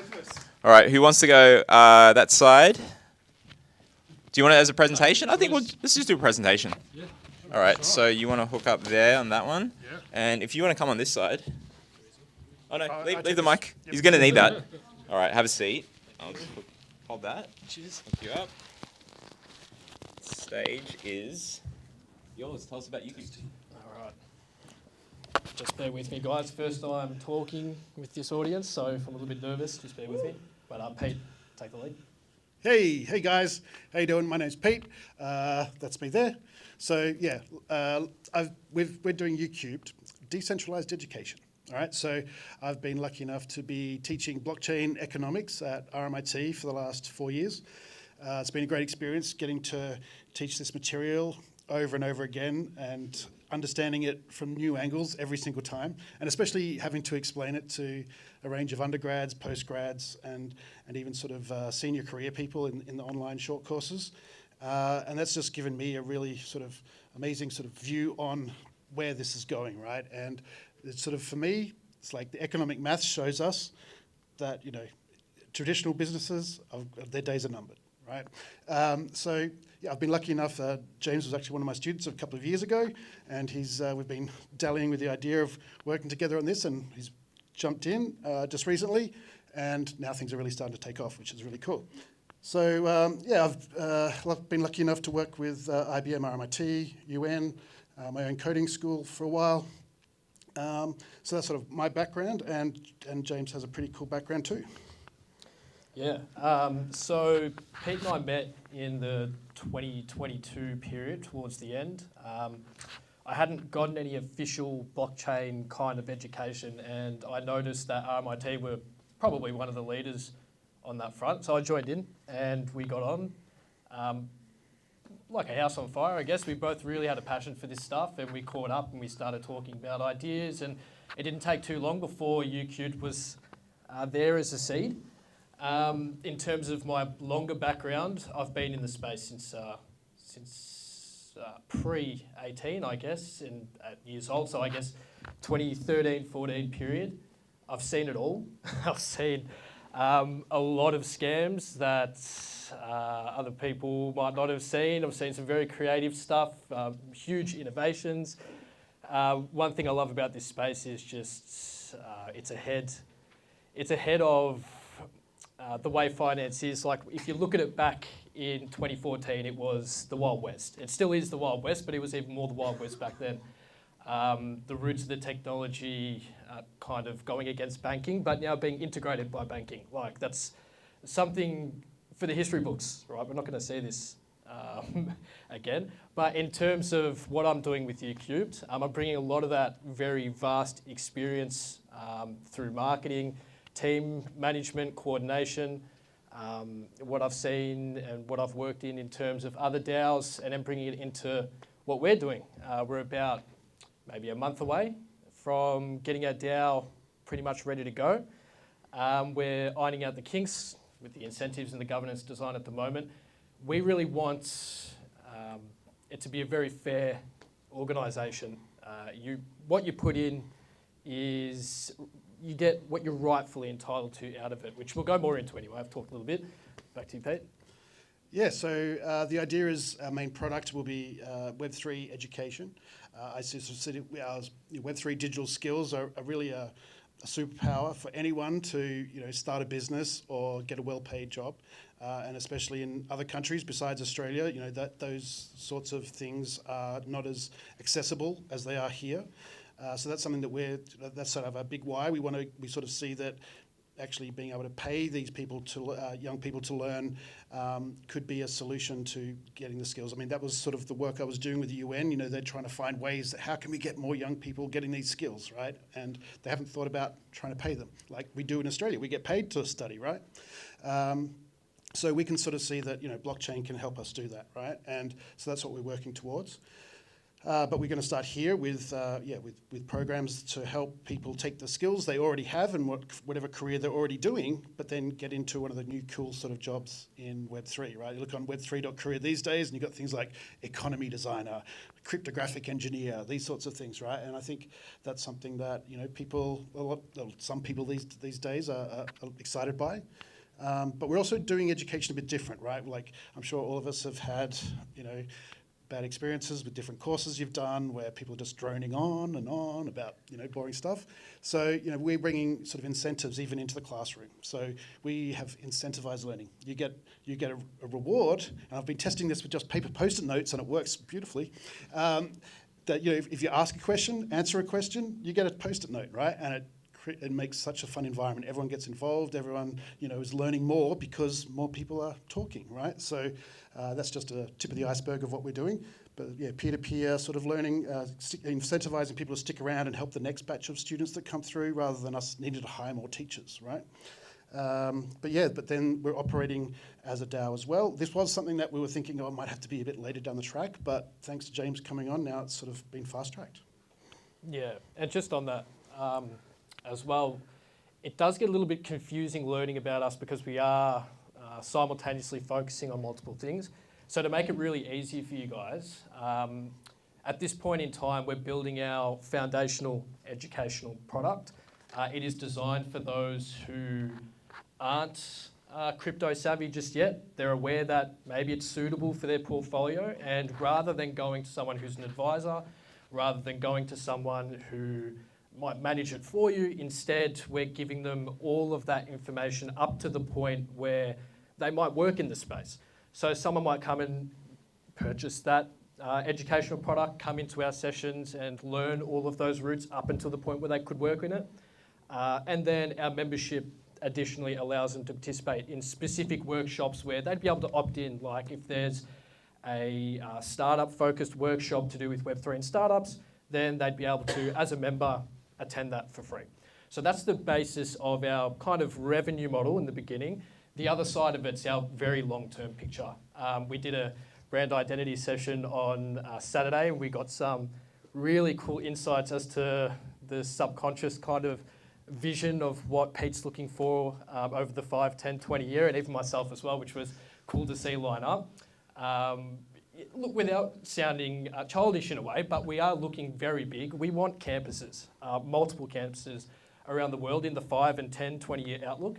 All right, who wants to go that side? Do you want it as a presentation? I think let's just do a presentation. Yeah. All right, so you want to hook up there on that one? Yeah. And if you want to come on this side. Oh, no, leave the mic. He's going to need that. All right, have a seat. I'll just hold that. Cheers. Hook you up. Stage is yours. Tell us about YouCubed. All right. Just bear with me, guys. First time talking with this audience, so if I'm a little bit nervous, just bear with me. But Pete, take the lead. Hey guys, how you doing? My name's Pete. That's me there. So yeah, we're doing YouCubed, decentralized education. All right. So I've been lucky enough to be teaching blockchain economics at RMIT for the last 4 years. It's been a great experience getting to teach this material over and over again and understanding it from new angles every single time, and especially having to explain it to a range of undergrads, postgrads, and even sort of senior career people in the online short courses. And that's just given me a really sort of amazing sort of view on where this is going, right? And it's sort of, for me, it's like the economic maths shows us that, traditional businesses, their days are numbered, right? So yeah, I've been lucky enough. James was actually one of my students a couple of years ago, and we've been dallying with the idea of working together on this, and he's jumped in just recently, and now things are really starting to take off, which is really cool. So I've been lucky enough to work with IBM, RMIT, UN, my own coding school for a while. So that's sort of my background, and James has a pretty cool background too. Yeah. So Pete and I met in the 2022 period towards the end. I hadn't gotten any official blockchain kind of education, and I noticed that RMIT were probably one of the leaders on that front. So I joined in and we got on. Like a house on fire, I guess. We both really had a passion for this stuff, and we caught up and we started talking about ideas, and it didn't take too long before UQt was there as a seed. In terms of my longer background, I've been in the space since pre-18, I guess, and at years old. So I guess 2013, 14 period. I've seen it all. I've seen a lot of scams that other people might not have seen. I've seen some very creative stuff, huge innovations. One thing I love about this space is just it's ahead of the way finance is. Like, if you look at it back in 2014, it was the Wild West. It still is the Wild West, but it was even more the Wild West back then. The roots of the technology kind of going against banking, but now being integrated by banking. Like, that's something for the history books, right? We're not going to see this again. But in terms of what I'm doing with UQt, I'm bringing a lot of that very vast experience through marketing, team management, coordination, what I've seen and what I've worked in terms of other DAOs, and then bringing it into what we're doing. We're about maybe a month away from getting our DAO pretty much ready to go. We're ironing out the kinks with the incentives and the governance design at the moment. We really want it to be a very fair organisation. What you put in is you get what you're rightfully entitled to out of it, which we'll go more into anyway. I've talked a little bit. Back to you, Pete. Yeah, so the idea is our main product will be Web3 education. I see Web3 digital skills are really a superpower for anyone to start a business or get a well-paid job, and especially in other countries besides Australia, that those sorts of things are not as accessible as they are here. So that's something that's sort of a big why. We sort of see that actually being able to pay these people to young people to learn could be a solution to getting the skills. I mean, that was sort of the work I was doing with the UN. They're trying to find ways that how can we get more young people getting these skills, right? And they haven't thought about trying to pay them like we do in Australia. We get paid to study, right? So we can sort of see that blockchain can help us do that, right? And so that's what we're working towards. But we're going to start here with programs to help people take the skills they already have and whatever career they're already doing, but then get into one of the new cool sort of jobs in Web3, right? You look on web3.career these days and you've got things like economy designer, cryptographic engineer, these sorts of things, right? And I think that's something that some people these days are excited by. But we're also doing education a bit different, right? Like, I'm sure all of us have had, bad experiences with different courses you've done where people are just droning on and on about boring stuff. So we're bringing sort of incentives even into the classroom. So we have incentivized learning. You get a reward, and I've been testing this with just paper post-it notes, and it works beautifully. That if you ask a question, answer a question, you get a post-it note, right? And it makes such a fun environment. Everyone gets involved. Everyone is learning more because more people are talking, right? So that's just a tip of the iceberg of what we're doing. But yeah, peer-to-peer sort of learning, incentivizing people to stick around and help the next batch of students that come through rather than us needing to hire more teachers, right? But then we're operating as a DAO as well. This was something that we were thinking, might have to be a bit later down the track, but thanks to James coming on, now it's sort of been fast-tracked. Yeah, and just on that, as well, it does get a little bit confusing learning about us because we are simultaneously focusing on multiple things. So to make it really easy for you guys, at this point in time, we're building our foundational educational product. It is designed for those who aren't crypto savvy just yet. They're aware that maybe it's suitable for their portfolio, and rather than going to someone who's an advisor, rather than going to someone who might manage it for you, instead we're giving them all of that information up to the point where they might work in the space. So someone might come and purchase that educational product, come into our sessions and learn all of those routes up until the point where they could work in it. And then our membership additionally allows them to participate in specific workshops where they'd be able to opt in, like if there's a startup-focused workshop to do with Web3 and startups, then they'd be able to, as a member, attend that for free. So that's the basis of our kind of revenue model in the beginning. The other side of it's our very long-term picture. We did a brand identity session on Saturday, and we got some really cool insights as to the subconscious kind of vision of what Pete's looking for over the 5, 10, 20 year, and even myself as well, which was cool to see line up. Look, without sounding childish in a way, but we are looking very big. We want campuses, multiple campuses around the world in the 5 and 10, 20 year outlook.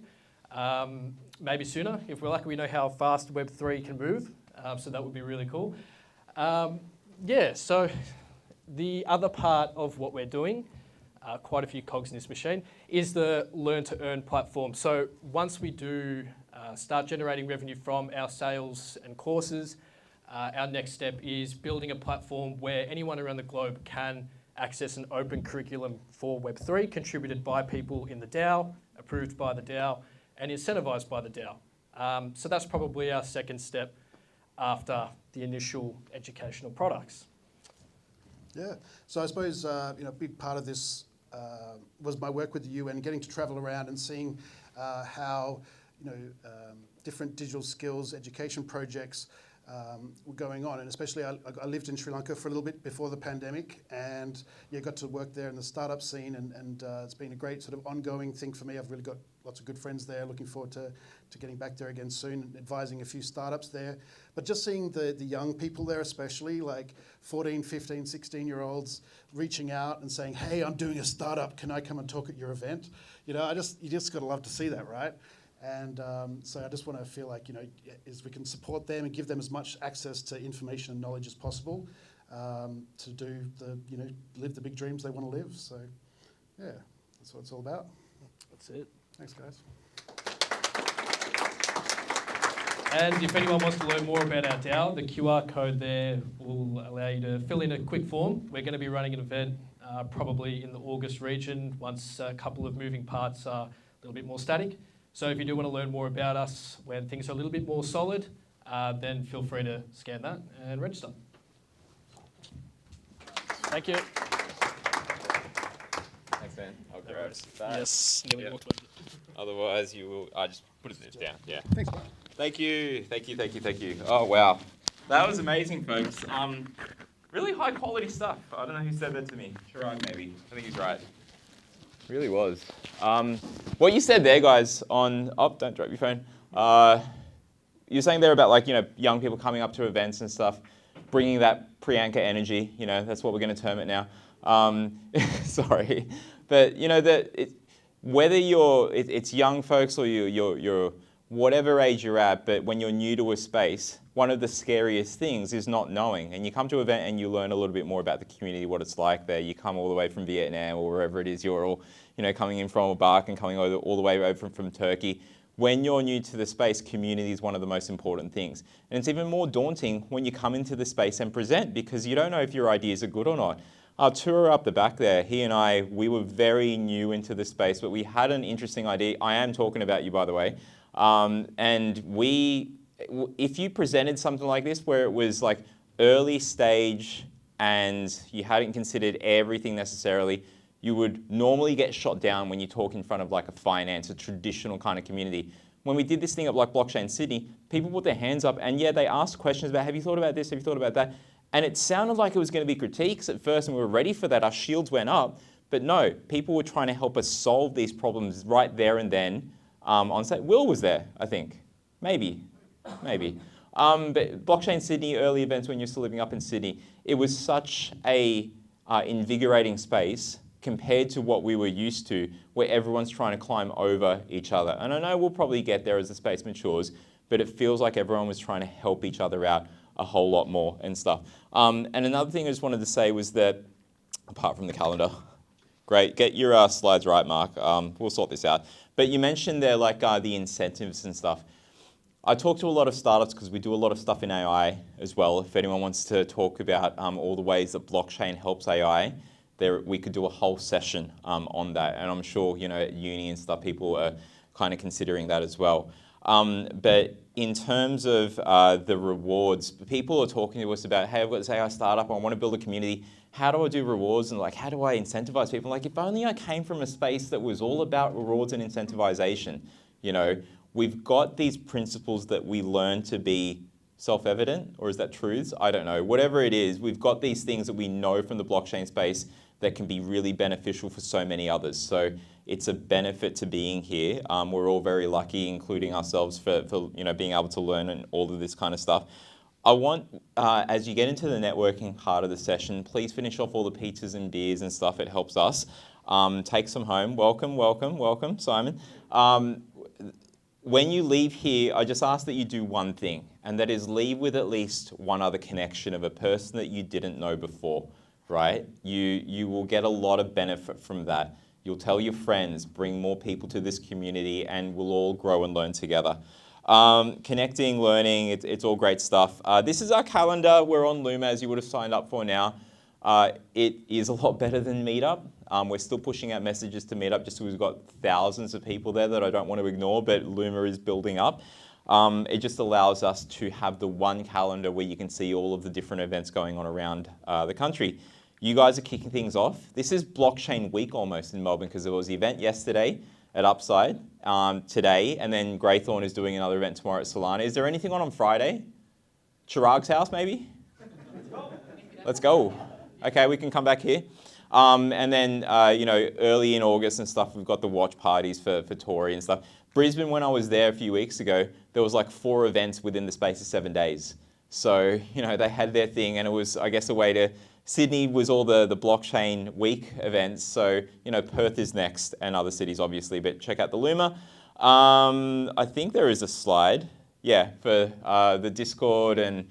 Maybe sooner. If we're lucky, we know how fast Web3 can move. So that would be really cool. So the other part of what we're doing, quite a few cogs in this machine, is the learn to earn platform. So once we do start generating revenue from our sales and courses, our next step is building a platform where anyone around the globe can access an open curriculum for Web3, contributed by people in the DAO, approved by the DAO, and incentivized by the DAO. So that's probably our second step after the initial educational products. Yeah, so I suppose a big part of this was my work with the UN, getting to travel around and seeing how different digital skills education projects were going on, and especially I lived in Sri Lanka for a little bit before the pandemic, and got to work there in the startup scene, and it's been a great sort of ongoing thing for me. I've really got lots of good friends there, looking forward to getting back there again soon, advising a few startups there. But just seeing the young people there, especially like 14, 15, 16-year-olds reaching out and saying, hey, I'm doing a startup, can I come and talk at your event? You just got to love to see that, right? And so I just want to feel like, is we can support them and give them as much access to information and knowledge as possible to do live the big dreams they want to live. So, yeah, that's what it's all about. That's it. Thanks, guys. And if anyone wants to learn more about our DAO, the QR code there will allow you to fill in a quick form. We're going to be running an event probably in the August region once a couple of moving parts are a little bit more static. So if you do want to learn more about us when things are a little bit more solid, then feel free to scan that and register. Thank you. Thanks, man. I'll grab that. Yes. Yep. Otherwise, you will. I just put it down. Yeah. Thanks, man. Thank you. Oh wow, that was amazing, folks. Really high quality stuff. I don't know who said that to me. Sharad, maybe. I think he's right. Really was. What you said there, guys, on... Oh, don't drop your phone. You're saying there about young people coming up to events and stuff, bringing that Priyanka energy. That's what we're going to term it now. Sorry, but whether it's young folks or you're whatever age you're at, but when you're new to a space, one of the scariest things is not knowing. And you come to an event and you learn a little bit more about the community, what it's like there. You come all the way from Vietnam or wherever it is you're all, coming in from, or Bark, coming all the way over from Turkey. When you're new to the space, community is one of the most important things. And it's even more daunting when you come into the space and present, because you don't know if your ideas are good or not. Arturo up the back there, he and I, we were very new into the space, but we had an interesting idea. I am talking about you, by the way. And if you presented something like this where it was like early stage and you hadn't considered everything necessarily, you would normally get shot down when you talk in front of like a finance, a traditional kind of community. When we did this thing at like Blockchain Sydney, people put their hands up and they asked questions about, have you thought about this? Have you thought about that? And it sounded like it was going to be critiques at first, and we were ready for that. Our shields went up, but no, people were trying to help us solve these problems right there and then. On site, Will was there, I think, maybe. But Blockchain Sydney, early events when you're still living up in Sydney, it was such a invigorating space compared to what we were used to, where everyone's trying to climb over each other. And I know we'll probably get there as the space matures, but it feels like everyone was trying to help each other out a whole lot more and stuff. And another thing I just wanted to say was that, apart from the calendar, great, get your slides right, Mark. We'll sort this out. But you mentioned there the incentives and stuff. I talk to a lot of startups because we do a lot of stuff in AI as well. If anyone wants to talk about all the ways that blockchain helps AI, we could do a whole session on that. And I'm sure, at uni and stuff, people are kind of considering that as well. But in terms of the rewards, people are talking to us about, hey, I've got this AI startup, I want to build a community. How do I do rewards? And how do I incentivize people? Like, if only I came from a space that was all about rewards and incentivization. We've got these principles that we learn to be self-evident, or is that truths? I don't know. Whatever it is, we've got these things that we know from the blockchain space that can be really beneficial for so many others. So it's a benefit to being here. We're all very lucky, including ourselves, for being able to learn and all of this kind of stuff. I want, as you get into the networking part of the session, please finish off all the pizzas and beers and stuff. It helps us. Take some home. Welcome, Simon. When you leave here, I just ask that you do one thing, and that is leave with at least one other connection of a person that you didn't know before, right? You will get a lot of benefit from that. You'll tell your friends, bring more people to this community, and we'll all grow and learn together. Connecting, learning, it's all great stuff. This is our calendar. We're on Loom, as you would have signed up for now. It is a lot better than Meetup. We're still pushing out messages to Meetup just because we've got thousands of people there that I don't want to ignore, but Luma is building up. It just allows us to have the one calendar where you can see all of the different events going on around the country. You guys are kicking things off. This is blockchain week almost in Melbourne because there was the event yesterday at Upside, today, and then Greythorn is doing another event tomorrow at Solana. Is there anything on Friday? Chirag's house, maybe? Let's go. Okay, we can come back here. And then, early in August and stuff, we've got the watch parties for Tory and stuff. Brisbane, when I was there a few weeks ago, there was 4 events within the space of 7 days. So, they had their thing, and it was, I guess, a way to... Sydney was all the blockchain week events. So, Perth is next, and other cities, obviously, but check out the Luma. I think there is a slide, for the Discord, and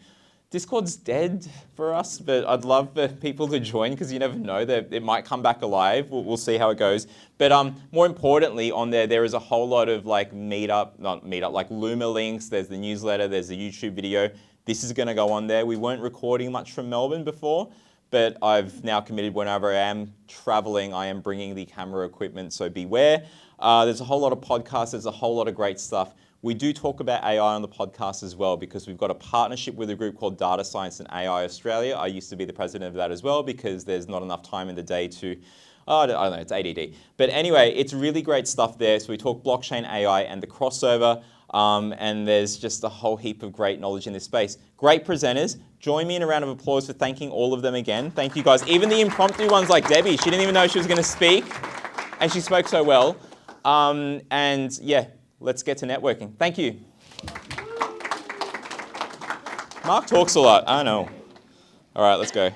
Discord's dead for us, but I'd love for people to join because you never know, that it might come back alive. We'll see how it goes. But more importantly, on there is a whole lot of Luma links. There's the newsletter, there's the YouTube video. This is going to go on there. We weren't recording much from Melbourne before, but I've now committed whenever I am traveling, I am bringing the camera equipment, so beware. There's a whole lot of podcasts, there's a whole lot of great stuff. We do talk about AI on the podcast as well because we've got a partnership with a group called Data Science and AI Australia. I used to be the president of that as well because there's not enough time in the day to, I don't know, it's ADD. But anyway, it's really great stuff there. So we talk blockchain, AI, and the crossover. And there's just a whole heap of great knowledge in this space. Great presenters. Join me in a round of applause for thanking all of them again. Thank you guys. Even the impromptu ones like Debbie, she didn't even know she was going to speak, and she spoke so well. And yeah, let's get to networking. Thank you. Mark talks a lot, I know. All right, let's go.